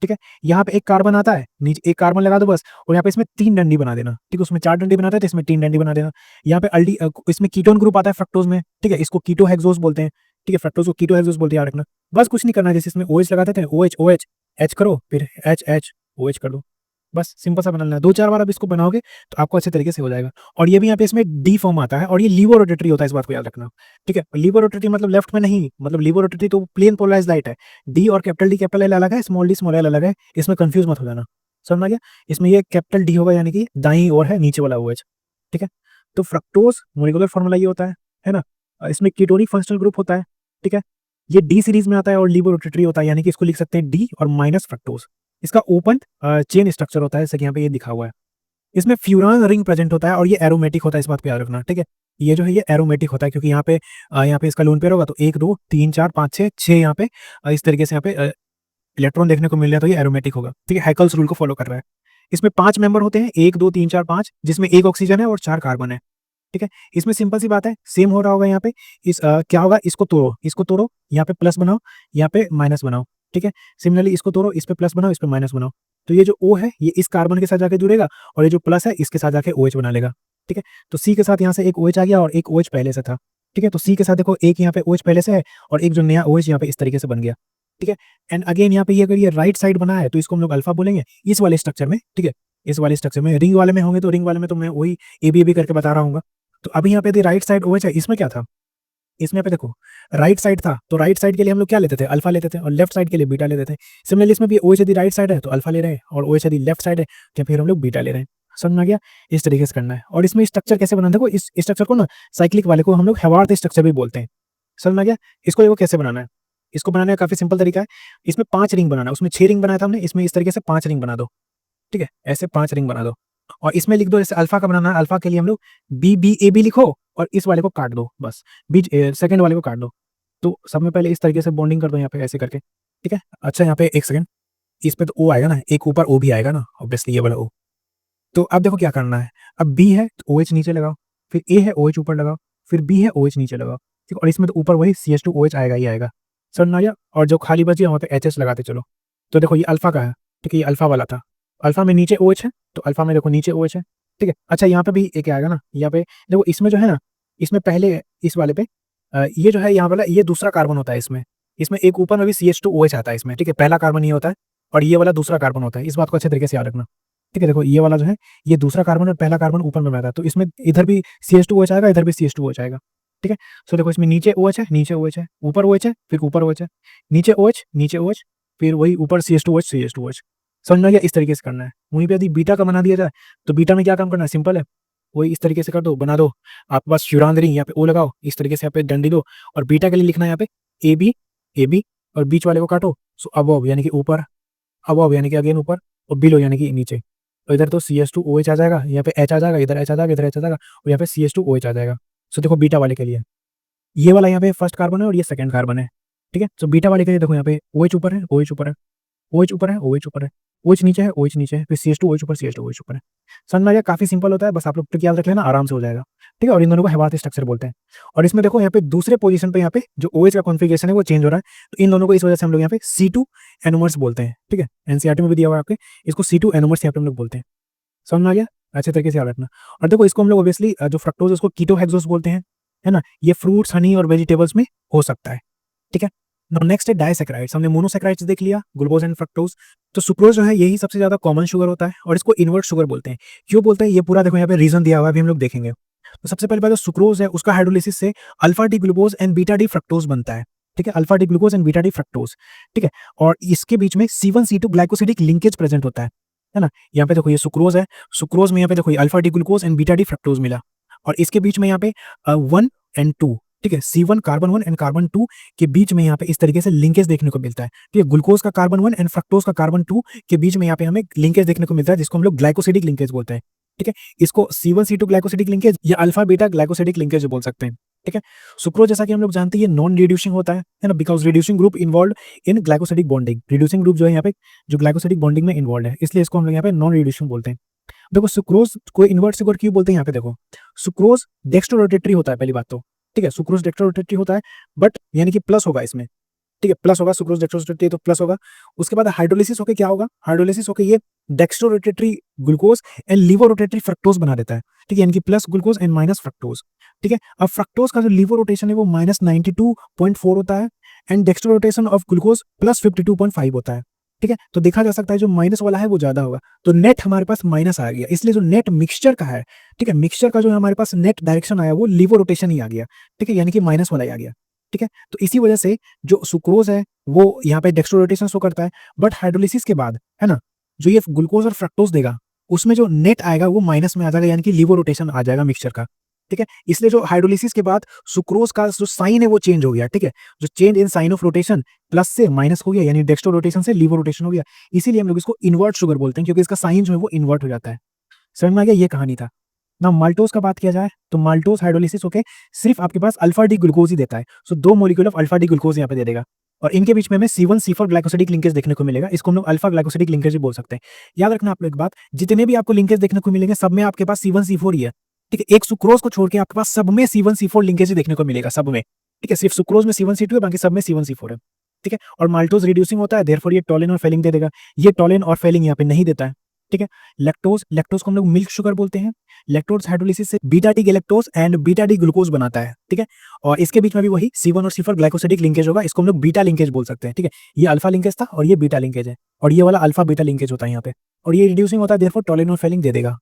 ठीक है। यहाँ पे एक कार्बन आता है, नीचे एक कार्बन लगा दो बस, और यहाँ पे इसमें 3 डंडी बना देना, ठीक है। उसमें 4 डंडी बनाता है तो इसमें 3 डंडी बना देना। यहाँ पे अल्डी इसमें कीटोन ग्रुप आता है फ्रक्टोज में, ठीक है, इसको कीटो हेक्सोस बोलते हैं, ठीक है। फ्रक्टोज को कीटो हेक्सोस बोलते हैं, याद रखना। बस कुछ नहीं करना है, जैसे इसमें OH लगाते थे, OH OH H करो, फिर HH OH कर दो, बस सिंपल सा बनाना है। 2-4 बार आप इसको बनाओगे तो आपको अच्छे तरीके से हो जाएगा। और ये भी यहाँ पे इसमें डी फॉर्म आता है और ये लीवो रोटेटरी होता है, इस बात को याद रखना, ठीक है। लीवो रोटेटरी मतलब लेफ्ट में नहीं, मतलब लीवो रोटेटरी तो प्लेन पोलराइज्ड लाइट है। डी और कैपिटल डी कैपिटल एल अलग है, स्मॉल डी स्मॉल एल अलग है, इसमें कंफ्यूज मत हो जाना। समझ में आ गया? इसमें ये कैपिटल डी होगा यानी कि दाईं ओर है, नीचे वाला OH, ठीक है। तो फ्रक्टोज मोलिकुलर फॉर्मूला ये होता है ना। इसमें कीटोनिक फंक्शनल ग्रुप होता है, ठीक है। ये डी सीरीज में आता है और लीवो रोटेटरी होता है, यानी कि इसको लिख सकते हैं डी और माइनस फ्रक्टोज। इसका ओपन चेन स्ट्रक्चर होता है, जैसे कि यहाँ पे ये दिखा हुआ है। इसमें फ्यूरान रिंग प्रेजेंट होता है और ये एरोमेटिक होता है, इस बात को याद रखना, ठीक है। ये जो है ये एरोमेटिक होता है, क्योंकि यहाँ पे इसका लोन पेयर होगा तो 1 2 3 4 5 6 6 यहाँ पे इस तरीके से यहाँ पे इलेक्ट्रॉन देखने को मिल रहा है, तो ये एरोमेटिक होगा, ठीक है। हैकल्स रूल को फॉलो कर रहा है। इसमें 5 मेंबर होते हैं, 1 2 3 4 5, जिसमें 1 ऑक्सीजन है और 4 कार्बन है, ठीक है। इसमें सिंपल सी बात है, सेम हो रहा होगा यहाँ पे। क्या होगा, इसको तोड़ो, यहाँ पे प्लस बनाओ, यहाँ पे माइनस बनाओ, ठीक है। सिमिलरली इसको तोड़ो, इस पे प्लस बनाओ, इस पे माइनस बनाओ। तो ये जो O है ये इस कार्बन के साथ जाके जुड़ेगा और ये जो प्लस है इसके साथ जाके OH बना लेगा, ठीक है। तो C के साथ यहाँ से एक OH आ गया और एक OH पहले से था, ठीक है। तो C के साथ देखो एक यहाँ पे OH पहले से है और एक जो नया OH यहाँ पे इस तरीके से बन गया, ठीक है। एंड अगेन यहाँ पे ये अगर ये राइट साइड बना है तो इसको हम लोग अल्फा बोलेंगे इस वाले स्ट्रक्चर में, ठीक है। इस वाले स्ट्रक्चर में रिंग वाले में होंगे तो रिंग वाले में तो मैं वही ABAB करके बता रहा हूँ। तो अभी यहाँ पे यदि राइट साइड OH है, इसमें क्या था, इसमें पे देखो राइट साइड था, तो राइट साइड के लिए हम लोग क्या लेते थे, अल्फा लेते थे, और लेफ्ट साइड के लिए बीटा लेते थे। सिमिलरली इसमें भी OH यदि राइट साइड है तो अल्फा ले रहे हैं, और OH यदि लेफ्ट साइड है तो फिर हम लोग बीटा ले रहे हैं। समझ में आ गया, इस तरीके से करना है। और इसमें स्ट्रक्चर कैसे बनाना है, देखो इस स्ट्रक्चर को ना साइक्लिक वाले को हम लोग हेवार्थ स्ट्रक्चर भी बोलते हैं। समझ में आ गया। इसको देखो कैसे बनाना है, इसको बनाने का काफी सिंपल तरीका है। इसमें 5 रिंग बनाना है, उसमें 6 रिंग बनाया था हमने, इसमें इस तरीके से 5 रिंग बना दो, ठीक है। ऐसे 5 रिंग बना दो और इसमें लिख दो, जैसे अल्फा का बनाना है, अल्फा के लिए हम लोग BBAB लिखो और इस वाले को काट दो, बस बीच सेकंड वाले को काट दो। तो सब में पहले इस तरीके से बॉन्डिंग कर दो यहाँ पे ऐसे करके, ठीक है। अच्छा यहाँ पे एक सेकंड, इस पे तो O आएगा ना, एक ऊपर O भी आएगा ना, ऑब्वियसली ये वाला O। तो अब देखो क्या करना है, अब B है तो OH नीचे लगाओ, फिर A है OH ऊपर लगाओ, फिर B है OH नीचे लगाओ, ठीक। और इसमें तो ऊपर वही CH2OH आएगा ही आएगा, समझ में आ गया। और जो खाली बच गया वहाँ पे HS लगाते चलो। तो देखो ये अल्फा का है, ठीक है, ये अल्फा वाला था। अल्फा में नीचे OH है तो अल्फा में देखो नीचे OH है, ठीक है। अच्छा यहाँ पे भी एक आएगा ना, यहाँ पे देखो इसमें जो है ना, इसमें पहले इस वाले पे ये जो है यहाँ वाला ये दूसरा कार्बन होता है, इसमें इसमें एक ऊपर में भी CH2OH आता है इसमें, ठीक है। पहला कार्बन ये होता है और ये वाला दूसरा कार्बन होता है, इस बात को अच्छे तरीके से याद रखना, ठीक है। देखो ये वाला जो है ये दूसरा कार्बन और पहला कार्बन ऊपर में रहता है, तो इसमें इधर भी CH2OH आएगा, इधर भी CH2OH आएगा, ठीक है। सो देखो इसमें नीचे OH है, नीचे OH है, ऊपर OH है, फिर ऊपर OH है, नीचे OH, नीचे OH, फिर वही ऊपर CH2OH, CH2OH। समझ में आ गया, इस तरीके से करना है। वहीं पे यदि बीटा का बना दिया जाए तो बीटा में क्या काम करना है, सिंपल है, वही इस तरीके से कर दो, बना दो। आपके पास फ्यूरान रिंग, यहाँ पे O लगाओ, इस तरीके से यहाँ पे डंडी दो, और बीटा के लिए लिखना है यहाँ पे AB AB और बीच वाले को काटो। सो अबव यानी कि ऊपर, अबव यानी कि अगेन ऊपर, और बिलो यानी कि नीचे। तो इधर तो CH2OH आ जाएगा, यहाँ पे H आ जाएगा, इधर H आ जाएगा, इधर H आ जाएगा, और यहाँ पे CH2OH आ जाएगा। सो देखो बीटा वाले के लिए ये वाला यहाँ पे फर्स्ट कार्बन है और ये सेकंड कार्बन है, ठीक है। तो बीटा वाले के लिए देखो यहाँ पे OH ऊपर है, OH ऊपर है, OH ऊपर है, OH ऊपर है, OH नीचे है, OH नीचे है, फिर CH2OH ऊपर, CH2OH ऊपर है। समझ में आ गया, काफी सिंपल होता है, बस आप लोग ट्रिक याद रख लेना, आराम से हो जाएगा, ठीक है। और इन दोनों को हेवार्थ स्ट्रक्चर बोलते हैं। और इसमें देखो यहाँ पे दूसरे पोजीशन पे यहाँ पे जो OH का कॉन्फ़िगरेशन है वो चेंज हो रहा है, तो इन दोनों को इस वजह से हम लोग यहाँ पे C2 एनोमर्स बोलते हैं, ठीक है। NCERT में भी दिया हुआ है आपके, इसको C2 एनोमर्स यहाँ पे हम लोग बोलते हैं। समझ में आ गया, अच्छे तरीके से याद रखना। और देखो इसको हम लोग ऑब्वियसली जो फ्रक्टोज उसको कीटोहेक्सोस बोलते हैं, है ना। ये फ्रूट्स, हनी और वेजिटेबल्स में हो सकता है, ठीक है। नाउ नेक्स्ट है डाइसैकेराइड्स। हमने मोनोसैकेराइड्स देख लिया, ग्लूकोज एंड फ्रक्टोज। तो सुक्रोज जो है यही सबसे ज्यादा कॉमन शुगर होता है और इसको इन्वर्ट शुगर बोलते हैं। क्यों बोलते हैं ये पूरा देखो यहाँ पे रीजन दिया हुआ है, अभी हम लोग देखेंगे। तो सबसे पहले बात, जो सुक्रोज है उसका हाइड्रोलिसिस से alpha D glucose and beta D fructose बनता है, ठीक है। Alpha D glucose and beta D fructose, ठीक है। और इसके बीच में C1C2 ग्लाइकोसिडिक लिंकेज प्रेजेंट होता है ना। यहाँ पे देखो ये सुक्रोज है, सुक्रोज में यहाँ पे देखो alpha D glucose and beta D fructose मिला, और इसके बीच में यहाँ पे 1 and 2, ठीक है। C1 कार्बन 1 एंड कार्बन 2 के बीच में यहाँ पे इस तरीके से लिंकेज देखने को मिलता है, ठीक है। ग्लूकोज का कार्बन 1 एंड फ्रक्टोज का कार्बन 2 के बीच में यहाँ पे हमें लिंकेज देखने को मिलता है, जिसको हम लोग ग्लाइकोसिडिक लिंकेज बोलते हैं, ठीक है। इसको C1C2 ग्लाइकोसिडिक लिंकेज या अल्फा बीटा ग्लाइकोसिडिक लिंकेज बोल सकते हैं, ठीक है। सुक्रोज जैसा कि हम लोग जानते हैं ये नॉन रिड्यूसिंग होता है ना, because reducing group involve in glycosidic bonding. Reducing group जो है यहाँ पे जो ग्लाइकोसिडिक बॉन्डिंग में इन्वॉल्व है, इसलिए इसको हम लोग यहाँ पे नॉन रिड्यूसिंग बोलते हैं। देखो सुक्रोज को इन्वर्ट शुगर क्यों बोलते हैं, यहाँ पे देखो सुक्रोज डेक्स्ट्रोरोटेटरी होता है, पहली बात तो, ठीक है। सुक्रोज डेक्स्ट्रोरोटेटरी होता है, बट यानी कि प्लस होगा इसमें, ठीक है, प्लस होगा, सुक्रोज डेक्स्ट्रोरोटेटरी तो प्लस होगा। उसके बाद हाइड्रोलिसिस होकर क्या होगा, हाइड्रोलिसिस होकर ये डेक्स्ट्रोरोटेटरी ग्लूकोज एंड लीवोरोटेटरी फ्रक्टोज बना देता है, ठीक है, यानी कि plus glucose and minus fructose, ठीक है। अब फ्रक्टोज का जो लीवो रोटेशन है वो -92.4 होता है and dextro rotation of glucose +52.5 होता है, ठीक है। तो देखा जा सकता है जो माइनस वाला है वो ज्यादा होगा, तो नेट हमारे पास माइनस आ गया, इसलिए जो नेट मिक्सचर का है, ठीक है, मिक्सचर का जो हमारे पास नेट डायरेक्शन आया वो लीवो रोटेशन ही आ गया, ठीक है, यानी कि माइनस वाला ही आ गया, ठीक है। तो इसी वजह से जो सुक्रोज है वो यहाँ पे डेक्स्ट्रो रोटेशन शो करता है, बट हाइड्रोलिसिस के बाद है ना जो ये ग्लूकोज और फ्रक्टोज देगा उसमें जो नेट आएगा वो माइनस में आ जाएगा, यानी कि लीवो रोटेशन आ जाएगा मिक्सचर का, ठीक है, इसलिए जो हाइड्रोलिसिस के बाद सुक्रोज का जो साइन है वो चेंज हो गया। ठीक है, जो change in sign of rotation plus से माइनस हो गया, यानी डेक्स्ट्रो रोटेशन से लीवो रोटेशन हो गया, इसीलिए हम लोग इसको इन्वर्ट शुगर बोलते हैं, क्योंकि इसका साइन जो है वो इन्वर्ट हो जाता है। समझ में आ गया, ये कहानी था ना। माल्टोज का बात किया जाए तो माल्टोज हाइड्रोलिसिस होके सिर्फ आपके पास अल्फा डी ग्लूकोज ही देता है। सो 2 molecule of alpha D glucose यहाँ पे दे देगा, और इनके बीच में हमें C1C4 ग्लाइकोसिडिक लिंकेज देखने को मिलेगा। इसको हम लोग अल्फा ग्लाइकोसिडिक लिंकेज भी बोल सकते हैं। याद रखना आप लोग एक बात, जितने भी आपको लिंकेज देखने को मिलेंगे सब में आपके पास C1C4 ही है। ठीक है, एक सुक्रोज को छोड़ के आपके पास सब में C1C4 लिंकेज ही देखने को मिलेगा, सब में। ठीक है, सिर्फ सुक्रोज में C1C2 है, बाकी सब में C1C4 है। ठीक है, और माल्टोज रिड्यूसिंग होता है, देयरफॉर ये टोलिन और फेलिंग दे देगा। ये टोलिन और फेलिंग यहाँ पे नहीं देता है। ठीक है, लैक्टोज, लैक्टोज को हम लोग मिल्क शुगर बोलते हैं। लैक्टोज हाइड्रोलिसिस से beta D galactose and beta D glucose बनाता है। ठीक है, और इसके बीच में भी वही C1 और C4 ग्लाइकोसिडिक लिंकेज होगा। इसको हम लोग बीटा लिंकेज बोल सकते हैं। ठीक है, ये अल्फा लिंकेज था और ये बीटा लिंकेज है, और ये वाला अल्फा बीटा लिंकेज होता है यहाँ पे, और ये रिड्यूसिंग होता है, देयरफॉर टोलिन और फेलिंग दे देगा।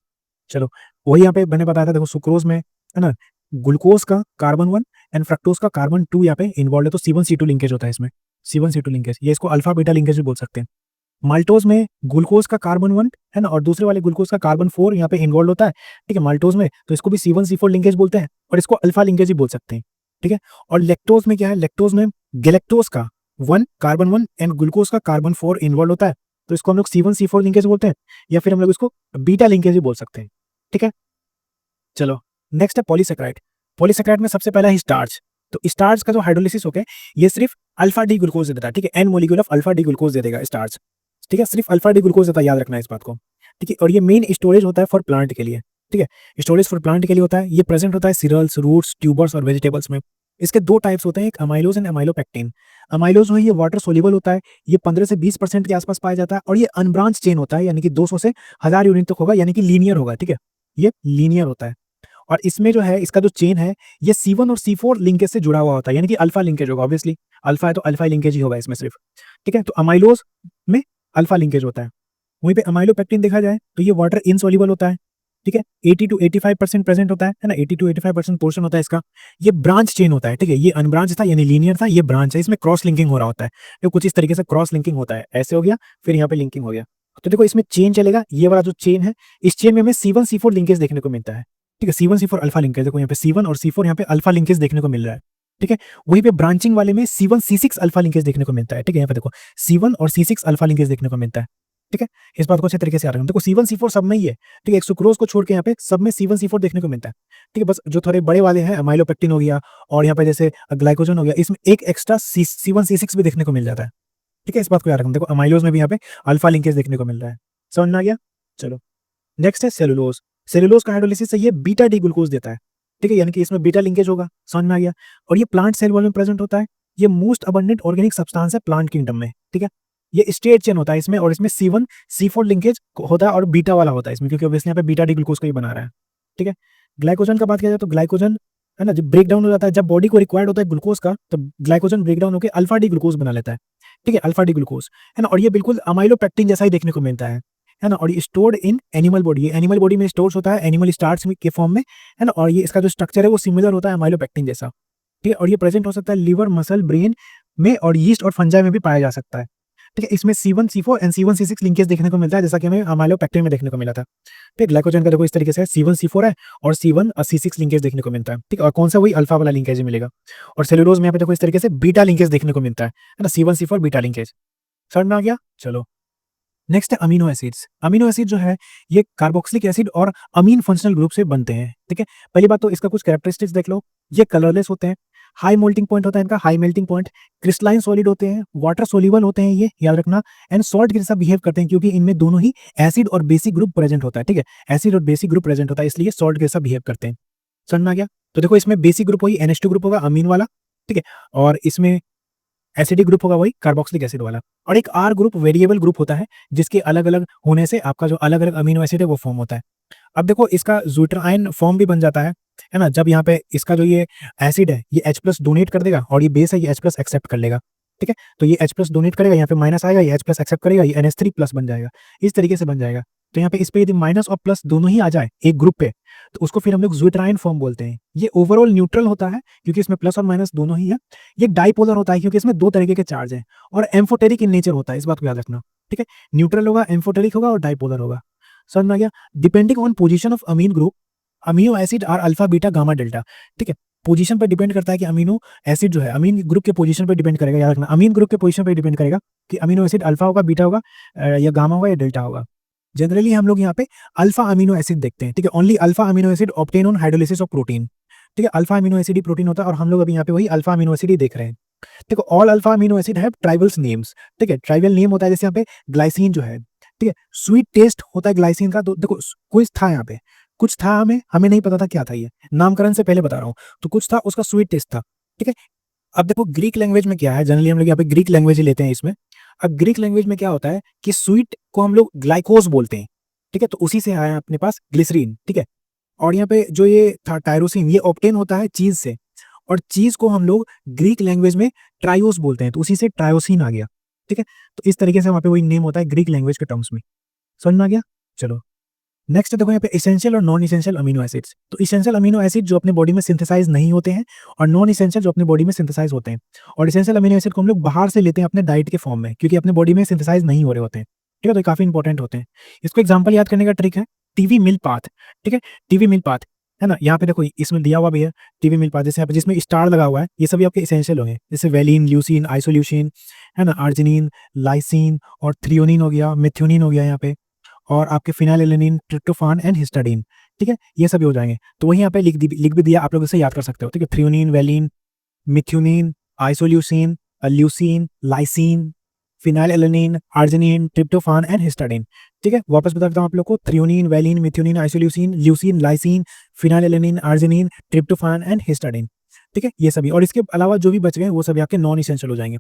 चलो, वही यहाँ पे मैंने बताया था, देखो सुक्रोज में है ना, ग्लूकोज का कार्बन 1 एंड फ्रक्टोज का कार्बन 2 यहाँ पे इन्वॉल्व है, तो C1C2 लिंकेज होता है इसमें, C1C2 लिंकेज, ये इसको अल्फा बीटा लिंकेज भी बोल सकते हैं। माल्टोज में ग्लूकोज का कार्बन 1 है ना, और दूसरे वाले ग्लूकोज का कार्बन 4 यहाँ पे इन्वॉल्व होता है। ठीक है, माल्टोज में, तो इसको भी C1C4 लिंकेज बोलते हैं, और इसको अल्फा लिंकेज ही बोल सकते हैं। ठीक है, और लैक्टोज में क्या है, लैक्टोज में गैलेक्टोज का कार्बन 1 एंड ग्लूकोज का कार्बन 4 इन्वॉल्व होता है, तो इसको हम लोग C1C4 लिंकेज बोलते हैं, या फिर हम लोग इसको बीटा लिंकेज भी बोल सकते हैं। ठीक है, चलो नेक्स्ट है पॉलीसेकेराइड। पॉलीसेकेराइड में सबसे पहला है स्टार्च। तो स्टार्च का जो हाइड्रोलिसिस होगा ये सिर्फ अल्फा डी ग्लूकोज दे देता है। ठीक है, n molecule of alpha D glucose दे देगा स्टार्च। ठीक है, सिर्फ अल्फा डी ग्लूकोज देता है, याद रखना है इस बात को। ठीक है, और ये मेन स्टोरेज होता है फॉर प्लांट के लिए। ठीक है, स्टोरेज फॉर प्लांट के लिए होता है, ये प्रेजेंट होता है सीरियल्स, रूट्स, ट्यूबर्स और वेजिटेबल्स में। इसके दो टाइप्स होते हैं, एक अमाइलोज एंड अमाइलोपेक्टिन। अमाइलोज है ये वाटर सोल्यूबल होता है, ये 15 से 20% के आसपास पाया जाता है, और ये अनब्रांच चेन होता है, यानी कि 200 से 1000 यूनिट तक होगा, यानी कि लीनियर होगा। ठीक है, ये लीनियर होता है, और इसमें जो है इसका जो चेन है ये C1 और C4 लिंकेज से जुड़ा हुआ होता है, यानी कि अल्फा लिंकेज होगा। ऑब्वियसली अल्फा है तो अल्फा लिंकेज ही होगा इसमें सिर्फ। ठीक है, तो अमाइलोज में अल्फा लिंकेज होता है। वहीं पे अमाइलोपेक्टिन देखा जाए तो ये वाटर इनसॉल्युबल होता है। ठीक है, 80 to 85% प्रेजेंट होता है ना, 80 to 85% पोर्शन होता है इसका। ये ब्रांच चेन होता है। ठीक है, ये अनब्रांच था यानी लीनियर था, ये ब्रांच है, इसमें क्रॉस लिंकिंग हो रहा होता है। तो कुछ इस तरीके से क्रॉस लिंकिंग होता है, ऐसे हो गया, फिर यहाँ पे लिंकिंग हो गया। तो देखो इसमें चेन चलेगा, ये वाला जो चेन है, इस चेन में हमें C1C4 लिंकेज देखने को मिलता है। ठीक है, C1C4 अल्फा लिंकेज, देखो यहाँ पे C1 और C4 यहाँ पे अल्फा लिंकेज देखने को मिल रहा है। ठीक है, वहीं पे ब्रांचिंग वाले में C1C6 अल्फा लिंकेज देखने को मिलता है। ठीक है, यहाँ पे देखो C1 और C6 अल्फा लिंकेज देखने को मिलता है। ठीक है, इस बात को अच्छे तरीके से याद रखना। देखो C1C4 सब में ही है। ठीक है, एक सुक्रोज को छोड़ के यहाँ पे सब में C1C4 देखने को मिलता है। ठीक है, बस जो थोड़े बड़े वाले हैं अमाइलोपेक्टिन हो गया और यहाँ पे जैसे ग्लाइकोजन हो गया, इसमें एक एक्स्ट्रा C1C6 भी देखने को मिल जाता है। ठीक है, इस बात को याद रखना। देखो अमाइलोज में भी यहाँ पे अल्फा लिंकेज देखने को मिल रहा है। समझ में आ गया? चलो नेक्स्ट है सेलुलोज। सेलुलोज का हाइड्रोलिसिस से ये बीटा डी ग्लूकोज देता है। ठीक है, यानी कि इसमें बीटा लिंकेज होगा। समझ में आ गया? और ये प्लांट सेल वॉल में प्रेजेंट होता है। ये मोस्ट अबंडेंट ऑर्गेनिक सब्सटेंस है प्लांट किंगडम में। ठीक है, ये स्ट्रेट चेन होता है इसमें, और इसमें C1 C4 लिंकेज होता है और बीटा वाला होता है इसमें, क्योंकि ऑब्वियसली यहाँ पे बीटा डी ग्लूकोज को ही बना रहा है। ठीक है, ग्लाइकोजन का बात किया जाए तो ग्लाइकोजन है ना, जब ब्रेक डाउन हो जाता है, जब बॉडी को रिक्वायर्ड होता है ग्लूकोज का, तो ग्लाइकोजन ब्रेक डाउन होकर अल्फा डी ग्लूकोज बना लेता है। ठीक है, अल्फा डी ग्लूकोज है ना, और ये बिल्कुल अमाइलोपेक्टिन जैसा ही देखने को मिलता है ना, और ये स्टोर्ड इन एनिमल बॉडी। ये एनिमल बॉडी में स्टोर्स होता है एनिमल स्टार्च के फॉर्म में, है ना, और ये इसका जो स्ट्रक्चर है वो सिमिलर होता है अमाइलोपेक्टिन जैसा। ठीक है, और ये प्रेजेंट हो सकता है लिवर, मसल, ब्रेन में, और यीस्ट और फंजाई में भी पाया जा सकता है। ठीक है, इसमें C1 C4 and C1 C6 linkage देखने को मिलता है, जैसा कि हमें अमाइलोपेक्टिन में देखने को मिला था। ठीक, ग्लाइकोजन का देखो इस तरीके से C1 C4 है और C1 और C6 लिंकेज देखने को मिलता है। ठीक, और कौन सा, वही अल्फा वाला लिंकेज मिलेगा। और सेलुलोज में यहाँ पे देखो इस तरीके से बीटा लिंकेज देखने को मिलता है ना, C1 C4 बीटा लिंकेज। समझ में आ गया? चलो नेक्स्ट है अमीनो एसिड्स। अमीनो एसिड जो है ये कार्बोक्सिलिक एसिड और अमीन फंक्शनल ग्रुप से बनते हैं। ठीक है, पहली बात तो इसका कुछ कैरेक्टरिस्टिक्स देख लो। ये कलरलेस होते हैं, हाई मेल्टिंग पॉइंट होता है इनका, high melting point, crystalline solid होते हैं, वाटर सोल्यूबल होते हैं, ये याद रखना, एंड सॉल्ट के जैसा बिहेव करते हैं, क्योंकि इनमें दोनों ही एसिड और बेसिक ग्रुप प्रेजेंट होता है। ठीक है, एसिड और बेसिक ग्रुप प्रेजेंट होता है, इसलिए सॉल्ट के जैसा बिहेव करते हैं। समझ में आ गया? तो देखो इसमें बेसिक ग्रुप वही NH2 ग्रुप होगा, अमीन वाला। ठीक है, और इसमें एसिडिक ग्रुप होगा वही कार्बोक्सिलिक एसिड वाला, और एक R ग्रुप वेरिएबल ग्रुप होता है, जिसके अलग अलग होने से आपका जो अलग अलग अमीनो एसिड है वो फॉर्म होता है। अब देखो इसका ज़्यूटराइन फॉर्म भी बन जाता है ना, जब यहाँ पे इसका जो ये एसिड है ये H+ डोनेट कर देगा, और ये बेस है ये H+ एक्सेप्ट कर लेगा। ठीक है, तो ये H+ डोनेट करेगा, यहाँ पे माइनस आएगा, ये H+ एक्सेप्ट करेगा, ये NH3+ बन जाएगा, इस तरीके से बन जाएगा। तो यहाँ पे इस पे यदि माइनस और प्लस दोनों ही आ जाए एक ग्रुप पे, तो उसको फिर हम लोग ज़्यूटराइन फॉर्म बोलते हैं। ये ओवरऑल न्यूट्रल होता है, क्योंकि इसमें प्लस और माइनस दोनों ही है। ये डाइपोलर होता है, क्योंकि इसमें दो तरीके के चार्ज हैं, और एम्फोटेरिक इन नेचर होता है, इस बात को याद रखना। ठीक है, न्यूट्रल होगा, एम्फोटेरिक होगा और डाइपोलर होगा। समझ में आ गया? Depending on position of amine group, amino acid are alpha beta gamma delta, ठीक है। पोजीशन पर डिपेंड करता है कि अमीनो एसिड जो है अमीन ग्रुप के पोजीशन पर डिपेंड करेगा, याद रखना अमीन ग्रुप के पोजीशन पर डिपेंड करेगा कि अमीनो एसिड अल्फा होगा, बीटा होगा, या गामा होगा या डेल्टा होगा। जनरली हम लोग यहाँ पे अल्फा अमीनो एसिड देखते हैं, ठीक है। Only alpha amino acid obtain on hydrolysis of protein, ठीक है। अल्फा अमीनो एसिड ही प्रोटीन होता है और हम लोग अभी यहाँ पे वही अल्फा अमीनो एसिड ही देख रहे हैं। देखो ऑल अल्फा अमीनो एसिड है ट्राइबल्स नेम्स, ठीक है। ट्राइबल नेम होता है, जैसे यहाँ पे ग्लाइसिन जो है, ठीक है, स्वीट टेस्ट होता है ग्लाइसिन का। तो देखो कुछ था यहाँ पे, कुछ था, हमें नहीं पता था क्या था, ये नामकरण से पहले बता रहा हूँ। तो कुछ था, उसका स्वीट टेस्ट था, ठीक है। अब देखो ग्रीक लैंग्वेज में क्या है, जनरली हम लोग यहाँ पे ग्रीक लैंग्वेज ही लेते हैं इसमें। अब ग्रीक लैंग्वेज में क्या होता है कि स्वीट को हम लोग ग्लाइकोज बोलते हैं, ठीक है। तो उसी से आया अपने पास ग्लिसरीन, ठीक है। और यहाँ पे जो ये था टायरोसिन, ये ऑब्टेन होता है चीज से, और चीज को हम लोग ग्रीक लैंग्वेज में ट्रायोस बोलते हैं, तो उसी से ट्रायोसिन आ गया, ठीक है। तो इस तरीके से वहाँ पे वही नेम होता है ग्रीक लैंग्वेज के टर्म्स में। समझ में आ गया? चलो नेक्स्ट देखो यहाँ पे इसेंशियल और नॉन इसेंशियल अमीनो एसिड्स। तो इसेंशियल अमीनो एसिड जो अपने बॉडी में सिंथेसाइज नहीं होते हैं, और नॉन इसेंशियल जो अपने बॉडी में सिंथेसाइज होते हैं। और इसेंशियल अमीनो एसिड को हम लोग बाहर से लेते हैं अपने डाइट के फॉर्म में, क्योंकि अपने बॉडी में सिंथेसाइज नहीं हो रहे होते हैं, ठीक है। तो काफी इंपॉर्टेंट होते हैं। इसको एग्जाम्पल याद करने का ट्रिक है टीवी मिल पाथ, ठीक है। टीवी मिल पाथ है ना, यहाँ पे देखो इसमें दिया हुआ भी है टीवी मिल पाथ, जैसे यहाँ पे जिसमें स्टार लगा हुआ है, ये सभी आपके इसेंशियल होंगे, जैसे वेलिन, ल्यूसिन, आइसोल्यूसिन, है ना, आर्जिनिन, लाइसिन और थ्रियोनिन हो गया, मिथ्योनिन हो गया यहाँ पे, और आपके फिनाइलएलेनिन, ट्रिप्टोफान एंड हिस्टाडीन, ठीक है। ये सभी हो जाएंगे। तो वहीं यहाँ पे लिख भी दिया, आप लोग इसे याद कर सकते हो, ठीक है। Threonine, valine, methionine, isoleucine, leucine, lysine, phenylalanine, arginine, tryptophan and हिस्टाडीन, ठीक है। वापस बता देता हूँ आप लोग को, threonine, valine, methionine, isoleucine, leucine, lysine, phenylalanine, arginine, tryptophan and हिस्टाडीन, ठीक है। ये सभी, और इसके अलावा जो भी बच गए वो सभी आपके नॉन इसेंशियल हो जाएंगे।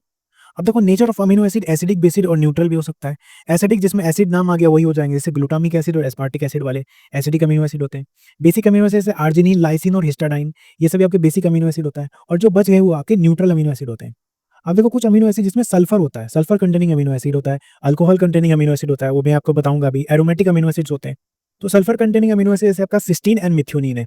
अब देखो nature of amino acid, acidic, based और न्यूट्रल भी हो सकता है। एसिडिक जिसमें एसिड नाम आ गया वही हो जाएंगे, जैसे ग्लूटामिक एसिड और एस्पार्टिक एसिड वाले एसिडिक अमीनो एसिड होते हैं। बेसिक अमीनो एसिड जैसे आर्जिनिन, लाइसिन और हिस्टाडाइन, ये सभी आपके बेसिक अमीनो एसिड होता है। और जो बच गए वो आपके न्यूट्रल अमीनो एसिड होते हैं। अब देखो कुछ अमीनो एसिड जिसमें सल्फर होता है, सल्फर कंटेनिंग अमीनो एसिड होता है, अल्कोहल कंटेनिंग अमीनो एसिड होता है, वो मैं आपको बताऊंगा अभी। एरोमेटिक अमीनो एसिड्स होते हैं। तो सल्फर कंटेनिंग अमीनो एसिड जैसे आपका सिस्टीन एंड मिथ्योनिन है,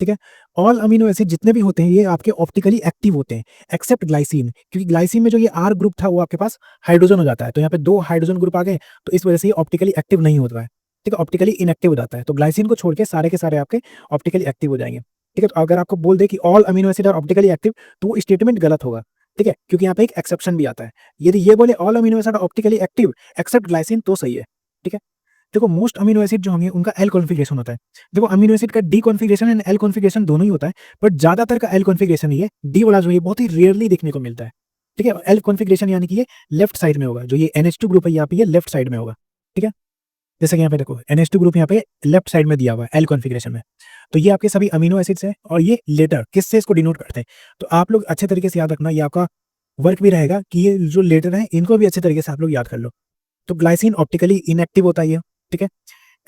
ठीक है। ऑल अमीनो एसिड जितने भी होते हैं ये आपके ऑप्टिकली एक्टिव होते हैं, एक्सेप्ट ग्लाइसिन, क्योंकि ग्लाइसिन में जो ये आर ग्रुप था वो आपके पास हाइड्रोजन हो जाता है। तो यहाँ पे 2 हाइड्रोजन ग्रुप आ गए, तो इस वजह से ये ऑप्टिकली एक्टिव नहीं होता है, ठीक है। ऑप्टिकली इनएक्टिव हो जाता है। तो ग्लाइसिन को छोड़ के सारे आपके ऑप्टिकली एक्टिव हो जाएंगे, ठीक है। तो अगर आपको बोल दे कि all amino acid are optically active, तो वो स्टेटमेंट गलत होगा, ठीक है, क्योंकि यहाँ पे एक एक्सेप्शन भी आता है। यदि ये बोले all amino acid are optically active except glycine, तो सही है, ठीक है। देखो मोस्ट अमीनो एसिड जो होंगे उनका एल कॉन्फिगरेशन होता है। देखो अमीनो एसिड का D configuration and L configuration दोनों ही होता है, बट ज्यादातर का एल कॉन्फिगरेशन ही है। डी वाला जो है बहुत ही रेयरली देखने को मिलता है, ठीक है। एल कॉन्फिगरेशन यानी कि ये लेफ्ट साइड में होगा, जो ये NH2 ग्रुप है यहाँ पे ये लेफ्ट साइड में होगा, ठीक है। जैसे कि यहाँ पे देखो NH2 ग्रुप यहाँ पे लेफ्ट साइड में दिया हुआ है एल कॉन्फिगरेशन में। तो ये आपके सभी अमीनो एसिड्स हैं, और ये लेटर किससे इसको डिनोट करते हैं, तो आप लोग अच्छे तरीके से याद रखना, ये आपका वर्क भी रहेगा कि ये जो लेटर है इनको भी अच्छे तरीके से आप लोग याद कर लो। तो ग्लाइसिन ऑप्टिकली इनएक्टिव होता है ये, ठीक है।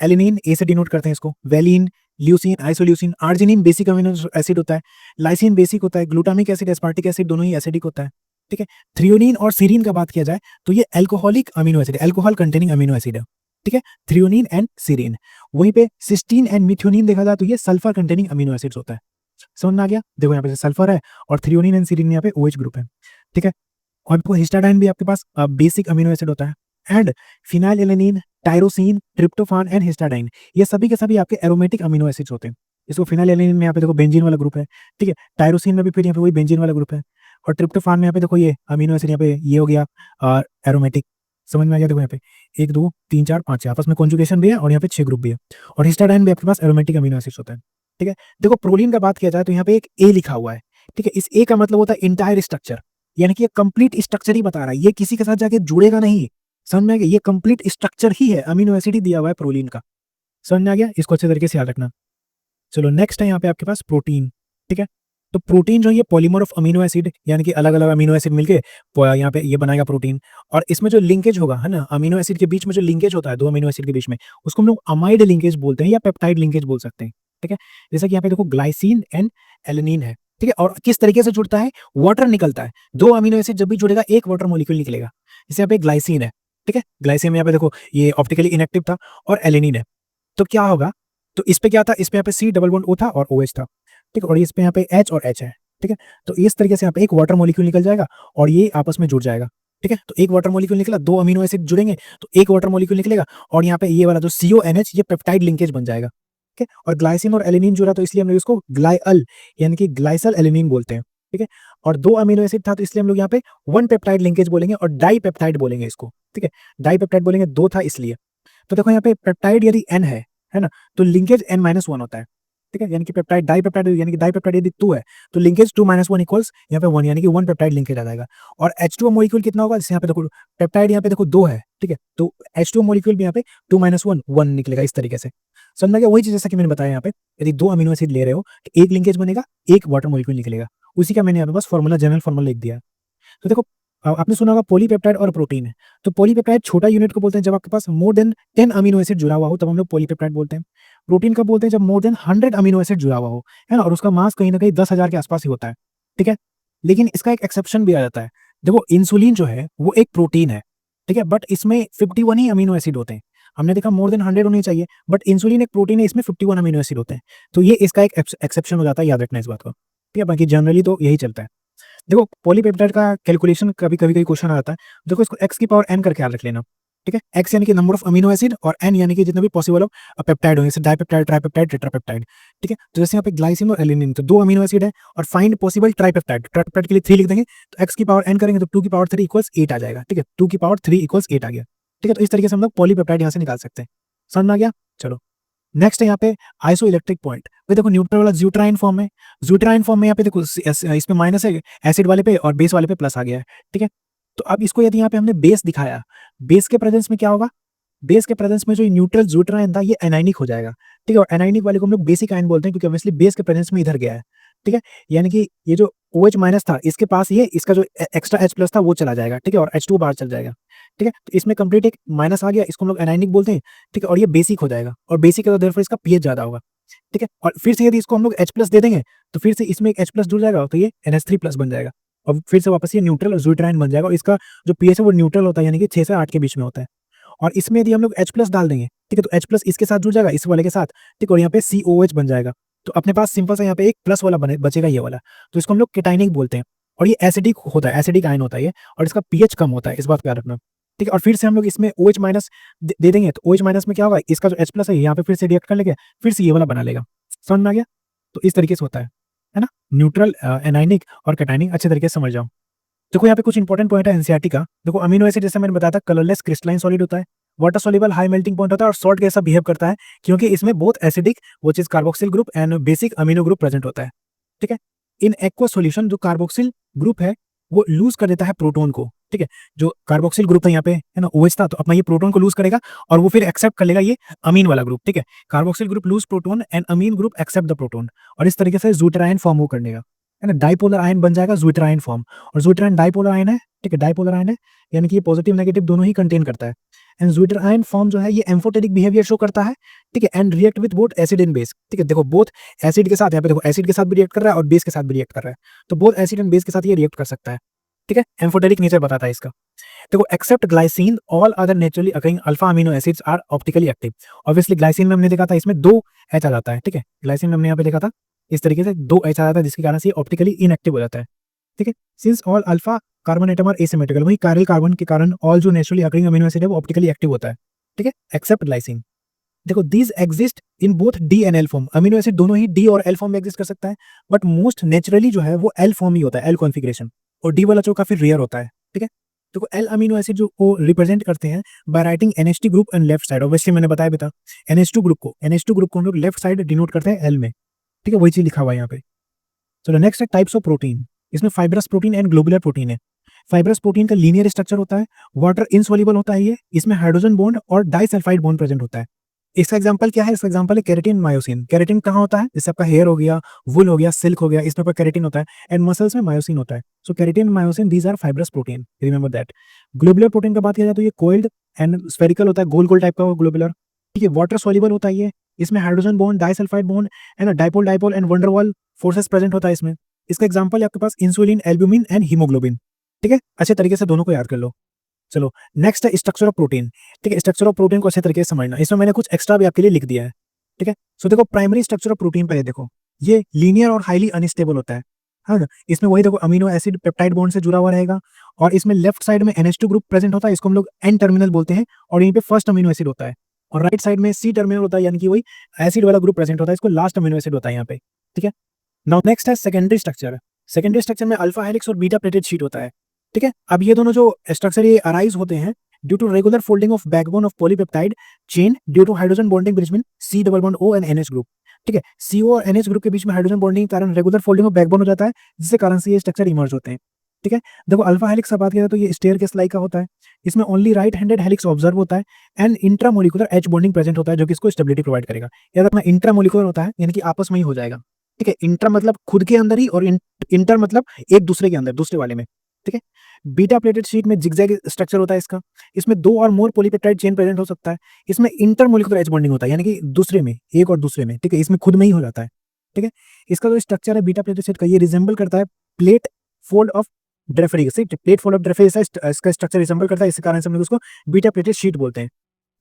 एलिनिन ए से डिनोट करते हैं इसको, valine, leucine, isoleucine, arginine basic amino acid होता है, लाइसिन बेसिक होता है, ग्लूटामिक एसिड, एस्पार्टिक एसिड दोनों ही एसिडिक होता है, ठीक है। थ्रियोनिन और सीरीन का बात किया जाए तो ये alcoholic amino acid, alcohol containing amino acid है, ठीक है। Threonine and serine. वहीं पे सिस्टीन एंड मिथ्योनिन देखा जाए तो ये सल्फर कंटेनिंग अमीनो एसिड्स होता है। समझ में आ गया? देखो यहाँ पे सल्फर है और थ्रियोनिन एंड सीरीन यहाँ पे OH ग्रुप है, ठीक है। और हिस्टाडाइन भी आपके पास बेसिक अमीनो एसिड होता है। And phenylalanine, tyrosine, tryptophan and histidine, ये सभी के सभी आपके एरोमेटिक अमीनो एसिड्स होते हैं। इसको फिनाइलएलेनिन में यहाँ पे देखो बेंजीन वाला ग्रुप है, ठीक है। टायरोसिन में भी फिर यहाँ पे वही बेंजीन वाला ग्रुप है, और ट्रिप्टोफान में यहाँ पे देखो ये अमीनो एसिड यहाँ पे ये हो गया एरोमेटिक। समझ में आ गया? देखो यहाँ पे 1 2 3 4 5 आपस में कॉन्जुगेशन भी है, और यहाँ पे 6 ग्रुप भी है। और हिस्टाडाइन भी आपके पास एरोमेटिक अमीनो एसिड्स होता है, ठीक है। देखो प्रोलीन का बात किया जाए तो यहाँ पे एक ए लिखा हुआ है, ठीक है। इस ए का मतलब होता है इंटायर स्ट्रक्चर, यानी कि ये कंप्लीट स्ट्रक्चर ही बता रहा है, ये किसी के साथ जाके जुड़ेगा नहीं। समझ में आ गया? ये कंप्लीट स्ट्रक्चर ही है, अमीनो एसिड ही दिया हुआ है प्रोलीन का। समझ में आ गया? इसको अच्छे तरीके से याद रखना। चलो नेक्स्ट है यहाँ पे आपके पास प्रोटीन, ठीक है। तो प्रोटीन जो है पॉलीमर ऑफ अमीनो एसिड, यानी कि अलग अलग अमीनो एसिड मिलके यहाँ पे ये बनाएगा प्रोटीन। और इसमें जो लिंकेज होगा है ना, अमीनो एसिड के बीच में जो लिंकेज होता है 2 अमीनो एसिड के बीच में, उसको हम लोग अमाइड लिंकेज बोलते हैं या पेप्टाइड लिंकेज बोल सकते हैं, ठीक है। जैसे कि यहाँ पे देखो ग्लाइसिन एंड एलेनिन है, ठीक है। और किस तरीके से जुड़ता है? वाटर निकलता है। 2 अमीनो एसिड जब भी जुड़ेगा एक वाटर मॉलिक्यूल निकलेगा। जैसे यहाँ पे ग्लाइसिन है, ठीक है। ग्लाइसिन में यहाँ पे देखो ये ऑप्टिकली इनएक्टिव था, और एलेनिन है, तो क्या होगा? तो इस पे क्या था? इस पे यहाँ पे C डबल बॉन्ड O था और OH था, ठीक है। और इस पे यहाँ पे H और H है, ठीक है। तो इस तरीके से यहाँ पे एक वाटर मॉलिक्यूल निकल जाएगा और ये आपस में जुड़ जाएगा, ठीक है। तो एक वाटर मॉलिक्यूल निकला, 2 अमीनो एसिड जुड़ेंगे तो एक वाटर मॉलिक्यूल निकलेगा, और यहाँ पे ये वाला जो CONH ये पेप्टाइड लिंकेज बन जाएगा, ठीक है। और ग्लाइसिन और एलिनिन जुड़ा तो इसलिए हम लोग इसको ग्लाइअल यानी कि ग्लाइसल एलिनिन बोलते हैं, ठीक है। और 2 अमीनो एसिड था तो इसलिए हम लोग यहाँ पे 1 पेप्टाइड लिंकेज बोलेंगे और डाई पेप्टाइड बोलेंगे इसको, ठीक है। डाई पेप्टाइड बोलेंगे, 2 था इसलिए। तो देखो यहाँ पे पेप्टाइड यदि n है ना, तो लिंकेज n-1 होता है, ठीक है। यानी कि पेप्टाइड डाई पेप्टाइड यानी कि डाई पेप्टाइड यदि 2 है तो लिंकेज 2-1 इक्वल्स यहाँ पे 1 यानी कि 1 पेप्टाइड लिंकेज आ जाएगा। और H2O मॉलिक्यूल कितना होगा, जैसे यहाँ पे देखो पेप्टाइड यहाँ पे देखो 2 है, ठीक है। तो H2O मॉलिक्यूल भी यहाँ पे 2-1 1 निकलेगा इस तरीके से। समझ में गया? वही चीज जैसा कि मैंने बताया यहाँ पे, यदि 2 अमीनो एसिड ले रहे हो तो एक लिंकेज बनेगा, एक वाटर मॉलिक्यूल निकलेगा। उसी का मैंने यहाँ पे बस फॉर्मूला, जनरल फॉर्मूला लिख दिया। तो देखो आपने सुना होगा पॉलीपेप्टाइड और प्रोटीन है। तो पॉलीपेप्टाइड छोटा यूनिट को बोलते हैं जब आपके पास मोर देन 10 अमीनो एसिड जुड़ा हुआ हो, तब हम लोग पॉलीपेप्टाइड बोलते हैं। प्रोटीन कब बोलते हैं, जब मोर देन 100 अमीनो एसिड जुड़ा हुआ हो, है ना, और उसका मास कहीं ना कहीं 10,000 के आसपास ही होता है, ठीक है। लेकिन इसका एक एक्सेप्शन भी आ जाता है। देखो इंसुलिन जो है वो एक प्रोटीन है, ठीक है, बट इसमें 51 ही अमीनो एसिड होते हैं। हमने देखा मोर देन 100 होनी चाहिए, बट इंसुलिन एक प्रोटीन है, इसमें 51 अमीनो एसिड होते हैं। तो ये इसका एक एक्सेप्शन हो जाता है, याद रखना इस बात को, ठीक है। बाकी जनरली तो यही चलता है। देखो पॉलीपेप्टाइड का कैलकुलेशन कभी कभी कई क्वेश्चन आता है। देखो इसको x की पावर n करके याद रख लेना, ठीक है। x यानी कि नंबर ऑफ अमीनो एसिड और n यानी कि जितने भी पॉसिबल हो पेप्टाइड होंगे, जैसे डाइपेप्टाइड, ट्राइपेप्टाइड, टेट्रापेप्टाइड, ठीक है। तो जैसे यहाँ पे ग्लाइसिन और एलिनिन, तो 2 अमीनो एसिड है और फाइंड पॉसिबल ट्राइपेप्टाइड, ट्राइपेप्टाइड के लिए 3 लिख देंगे, तो x की पावर n करेंगे तो 2 की पावर 3 इक्वल्स 8 आ जाएगा, ठीक है। 2 की पावर 3 इक्वल्स 8 आ गया, ठीक है। तो इस तरीके से हम लोग पॉलीपेप्टाइड यहाँ से निकाल सकते हैं। समझ में आ गया? चलो नेक्स्ट है यहाँ पे आइसो इलेक्ट्रिक पॉइंट। भाई देखो न्यूट्रल वाला ज्यूट्राइन फॉर्म है, ज्यूट्राइन फॉर्म में यहाँ पे देखो इसमें माइनस है, एसिड वाले पे और बेस वाले पे प्लस आ गया है, ठीक है। तो अब इसको यदि यहाँ पे हमने बेस दिखाया, बेस के प्रेजेंस में क्या होगा, बेस के प्रेजेंस में जो न्यूट्रल ज्यूट्राइन था ये एनाइनिक हो जाएगा, ठीक है। और एनाइनिक वाले को हम लोग बेसिक आयन बोलते हैं क्योंकि ऑब्वियसली बेस के प्रेजेंस में इधर गया है, ठीक है। यानी कि ये जो OH माइनस था इसके पास ये इसका जो एक्स्ट्रा H प्लस था वो चला जाएगा, ठीक है, और H2 बाहर चल जाएगा, ठीक है। तो इसमें कंप्लीट एक माइनस आ गया, इसको हम लोग एनाइनिक बोलते हैं, ठीक है। और ये बेसिक हो जाएगा, और बेसिक है तो देयरफॉर इसका pH ज्यादा होगा, ठीक है। और फिर से यदि इसको हम लोग H प्लस दे देंगे तो फिर से इसमें एक H प्लस जुड़ जाएगा, तो ये NH3 प्लस बन जाएगा, और फिर से वापस ये न्यूट्रल और ज्यूट्राइन बन जाएगा। और इसका जो pH है वो न्यूट्रल होता है, यानी कि 6 से 8 के बीच में होता है। और इसमें यदि हम लोग H प्लस डाल देंगे, ठीक है, तो H प्लस इसके साथ जुड़ जाएगा, इस वाले के साथ, ठीक है, और यहाँ पे COH बन जाएगा। तो अपने पास सिंपल सा यहाँ पे एक प्लस वाला बचेगा ये वाला, तो इसको हम लोग केटाइनिक बोलते हैं। और ये एसिडिक होता है, एसिडिक आयन होता है ये, और इसका pH कम होता है, इस बात पे याद रखना, ठीक है। और फिर से हम लोग इसमें OH माइनस दे देंगे, तो OH माइनस में क्या होगा, इसका जो H प्लस है यहाँ पे फिर से रिएक्ट कर लेगा, फिर से ये वाला बना लेगा। समझ में आ गया? तो इस तरीके से होता है ना, न्यूट्रल, एनाइनिक और कैटाइनिक, अच्छे तरीके से समझ जाओ। देखो यहाँ पे कुछ इंपॉर्टेंट पॉइंट है एनसीईआरटी का। देखो अमीनो एसिड जैसे मैंने बताया था कलरलेस क्रिस्टलाइन सॉलिड होता है, water soluble high melting point होता है, और सॉल्ट जैसा बिहेव करता है क्योंकि इसमें बहुत एसिडिक वो चीज carboxyl group and basic amino group present होता है, ठीक है। इन एक्वा सॉल्यूशन जो कार्बोक्सिल ग्रुप है वो लूज कर देता है प्रोटोन को, ठीक है। जो कार्बोक्सिल ग्रुप था यहाँ पे है ना OH था, तो अपना ये प्रोटोन को लूज करेगा और वो फिर एक्सेप्ट कर लेगा ये अमीन वाला ग्रुप, ठीक है। Carboxyl group lose proton and amine group accept the proton, और इस तरीके से ज्यूटेराइन फॉर्म वो करनेगा, है ना। डाइपोलर आयन बन जाएगा ज्यूटेराइन फॉर्म, और ज्यूटेराइन डाइपोलर आयन है, ठीक है, डाइपोलर आयन है, यानी कि ये पॉजिटिव नेगेटिव दोनों ही कंटेन करता है। एंड ज्यूटेराइन फॉर्म जो है ये एम्फोटेरिक बिहेवियर शो करता है, ठीक है, and react with both acid and base, ठीक है। देखो बोथ एसिड के साथ, यहाँ पे देखो एसिड के साथ भी रिएक्ट कर रहा है और बेस के साथ भी रिएक्ट कर रहा है, तो बोथ एसिड एंड बेस के साथ ये रिएक्ट कर सकता है, ठीक है। एम्फोटेरिक नेचर बताता है इसका। देखो except glycine all other naturally occurring alpha amino acids are optically active. Obviously glycine में हमने देखा था इसमें 2 H आ जाता है, ठीक है। ग्लाइसिन में हमने यहाँ पे देखा था इस तरीके से 2 H आ जाता है, जिसके कारण से ऑप्टिकली इनएक्टिव हो जाता है, ठीक है। Since all alpha carbon atom are asymmetrical, वही कायरल कार्बन के कारण ऑल जो नेचुरली अकरिंग अमीनो एसिड है वो ऑप्टिकली एक्टिव होता है, ठीक है, एक्सेप्ट ग्लाइसिन। देखो these exist in both D and L form, amino acid दोनों ही डी और एल फॉर्म में एग्जिस्ट कर सकता है, बट मोस्ट नेचुरली जो है वो एल फॉर्म ही होता है, एल कॉन्फिगरेशन, और डी वाला जो काफी रेयर होता है, ठीक है। तो एल अमीनो एसिड जो को रिप्रेजेंट करते हैं by writing NH2 group and left side, obviously मैंने बताया भी था NH2 ग्रुप को हम लोग लेफ्ट साइड डिनोट करते हैं एल में, ठीक है, वही चीज लिखा हुआ है यहाँ पे। चलो नेक्स्ट है टाइप्स ऑफ प्रोटीन। इसमें fibrous protein and globular protein है। फाइब्रस प्रोटीन का लीनियर स्ट्रक्चर होता है, वाटर इनसॉल्युबल होता है ये, इसमें हाइड्रोजन बॉन्ड और डाइसल्फाइड बॉन्ड प्रेजेंट होता है। इसका एग्जांपल क्या है, इसका एग्जांपल है केराटिन मायोसिन। केराटिन कहाँ होता है, जैसे आपका हेयर हो गया, वुल हो गया, सिल्क हो गया, इसमें पर केराटिन होता है, एंड मसल्स में मायोसिन होता है। So keratin myosin these are fibrous protein, remember that. Globular protein का बात किया जाए तो ये कोइल्ड एंड स्फेरिकल होता है, गोल गोल टाइप का ग्लोबुलर, ठीक है, वाटर सॉल्युबल होता है ये, इसमें hydrogen bond, disulphide bond and dipole dipole and van der Waals forces present होता है इसमें। इसका एग्जांपल है आपके पास इंसुलिन, एल्ब्यूमिन एंड हीमोग्लोबिन, ठीक है। अच्छे तरीके से दोनों को याद कर लो। चलो नेक्स्ट है स्ट्रक्चर ऑफ प्रोटीन, ठीक है। स्ट्रक्चर ऑफ प्रोटीन को अच्छे तरीके से समझना, इसमें मैंने कुछ एक्स्ट्रा भी आपके लिए लिख दिया है, ठीक है। सो देखो प्राइमरी स्ट्रक्चर ऑफ प्रोटीन पहले देखो, ये लीनियर और हाईली अनस्टेबल होता है, हाँ। इसमें वही देखो अमीनो एसिड पेप्टाइड बॉन्ड से जुड़ा हुआ रहेगा, और इसमें लेफ्ट साइड में NH2 ग्रुप प्रेजेंट होता है, इसको हम लोग एन टर्मिनल बोलते हैं, और यहीं पे फर्स्ट अमीनो एसिड होता है, और राइट साइड में सी टर्मिनल होता है, यानी कि वही एसिड वाला ग्रुप प्रेजेंट होता है, इसको लास्ट अमीनो एसिड होता है यहाँ पे, ठीक है। नाउ नेक्स्ट है सेकेंडरी स्ट्रक्चर। सेकेंडरी स्ट्रक्चर में अल्फा हेलिक्स और बीटा प्लेटेड शीट होता है, ठीक है। अब ये दोनों जो स्ट्रक्चर ये अराइज होते हैं due to regular folding of backbone of polypeptide chain due to hydrogen bonding between C double bond O and NH group, ठीक है। सीओ और एनएच ग्रुप के बीच में हाइड्रोजन बॉन्डिंग के कारण रेगुलर फोल्डिंग ऑफ बैकबोन हो जाता है, जिसके कारण से ये स्ट्रक्चर इमर्ज होते हैं, ठीक है। देखो अल्फा हेलिक्स का बात किया तो ये स्टेयरकेस लाइक का होता है, इसमें only right handed helix observe होता है and intramolecular H bonding present होता है, जो कि इसको स्टेबिलिटी प्रोवाइड करेगा। याद रखना इंट्रामोलिकुलर होता है यानी कि आपस में ही हो जाएगा, ठीक है। इंट्रा मतलब खुद के अंदर ही, और इंटर मतलब एक दूसरे के अंदर, दूसरे वाले में, ठीक है। बीटा प्लेटेड शीट में जिगजैग स्ट्रक्चर होता है इसका, इसमें दो और मोर पॉलीपेप्टाइड चेन प्रेजेंट हो सकता है, इसमें इंटरमोलिकुलर एच बॉन्डिंग होता है, यानी कि दूसरे में, एक और दूसरे में, ठीक है, इसमें खुद में ही हो जाता है, ठीक है। इसका जो स्ट्रक्चर है बीटा प्लेटेड शीट का, ये रिजेंबल करता है प्लेट फोल्ड ऑफ ड्रेफरी से, प्लेट फोल्ड ऑफ ड्रेफरी इसका स्ट्रक्चर रिजेंबल करता है, इस कारण से हम लोग उसको बीटा प्लेटेड शीट बोलते हैं,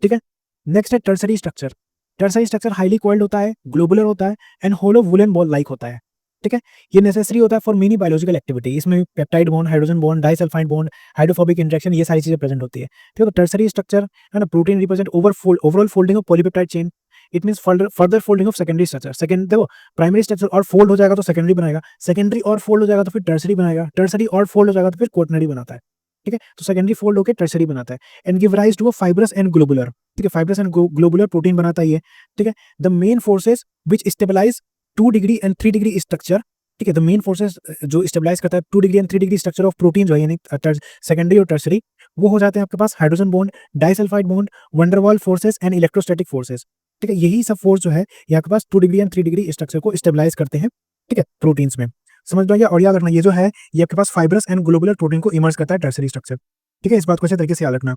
ठीक है। नेक्स्ट है tertiary structure. Tertiary structure highly coiled होता है, ग्लोबुलर होता है and hollow woollen ball like होता है, ठीक है। ये नेसेसरी होता है फॉर मेनी बायोलॉजिकल एक्टिविटी, इसमें peptide bond, hydrogen bond, disulphide bond, hydrophobic interaction, ये सारी चीजें प्रेजेंट होती है, ठीक है। तो टर्सरी स्ट्रक्चर है ना, protein represent overall folding of polypeptide chain, it means further folding of secondary structure. Second देखो प्राइमरी स्ट्रक्चर और फोल्ड हो जाएगा तो सेकेंडरी बनाएगा, सेकेंडरी और फोल्ड हो जाएगा तो फिर टर्सरी बनाएगा, टर्सरी और फोल्ड हो जाएगा तो फिर क्वाटरनरी बनाता है, ठीक है। तो सेकेंडरी फोल्ड होकर टर्सरी बनाता है and give rise to a fibrous and globular, ठीक है, फाइब्रस एंड ग्लोबुलर प्रोटीन बनाता है ये, ठीक है। The main forces which stabilise 2 degree and 3 degree structure, ठीक है। द मेन फोर्सेस जो स्टेबलाइज करता है 2 degree and 3 degree structure of protein जो है, यानी सेकेंडरी और टर्सरी, वो हो जाते हैं आपके पास hydrogen bond, disulphide bond, van der Waals forces and electrostatic forces, ठीक है। यही सब फोर्स जो है ये आपके पास 2 डिग्री एंड 3 डिग्री स्ट्रक्चर को स्टेबलाइज करते हैं, ठीक है, प्रोटीन्स में, समझ में। और याद रखना ये जो है ये आपके पास फाइब्रस एंड ग्लोबुलर प्रोटीन को इमर्ज करता है टर्सरी स्ट्रक्चर, ठीक है। इस बात को अच्छे तरीके से याद रखना।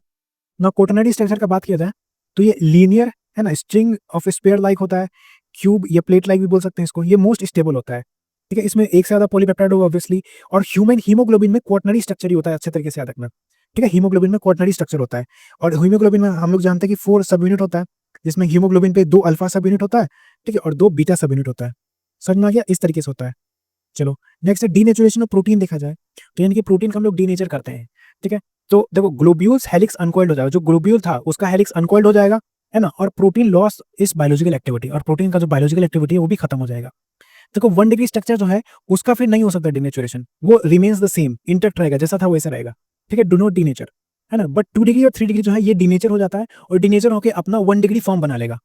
ना क्वाटरनरी स्ट्रक्चर का बात किया जाए तो ये लीनियर है ना, स्ट्रिंग ऑफ स्पेयर लाइक होता है, क्यूब या प्लेट लाइक भी बोल सकते हैं इसको, ये मोस्ट स्टेबल होता है, ठीक है। इसमें एक से ज्यादा पॉलीपेप्टाइड होगा ऑब्वियसली, और ह्यूमन हीमोग्लोबिन में क्वाटरनरी स्ट्रक्चर ही होता है, अच्छे तरीके से याद रखना, ठीक है। हीमोग्लोबिन में क्वाटरनरी स्ट्रक्चर होता है, और हीमोग्लोबिन में हम लोग जानते हैं कि 4 सब यूनिट होता है, जिसमें हीमोग्लोबिन पे 2 अल्फा सब यूनिट होता है, ठीक है, और 2 बीटा सब यूनिट होता है, समझ में आ गया, इस तरीके से होता है। चलो नेक्स्ट है डीनेचुरेशन ऑफ प्रोटीन। देखा जाए तो यानी कि प्रोटीन को हम लोग डीनेचर करते हैं, ठीक है। तो देखो ग्लोब्यूल्स हेलिक्स अनकॉइल्ड हो जाएगा, जो ग्लोब्यूल था उसका हेलिक्स अनकॉइल्ड हो जाएगा, है ना, और प्रोटीन लॉस इस बायोलॉजिकल एक्टिविटी, और प्रोटीन का जो बायोलॉजिकल एक्टिविटी है वो भी खत्म हो जाएगा। देखो 1 डिग्री स्ट्रक्चर जो है उसका फिर नहीं हो सकता डीनेचुरेशन, वो रिमेन्स द सेम, इंटैक्ट रहेगा, जैसा था वैसा रहेगा, ठीक है, डू नॉट डीनेचर, है ना। बट 2 डिग्री और 3 डिग्री जो है ये डीनेचर हो जाता है, और डीनेचर होकर अपना 1 डिग्री फॉर्म बना लेगा,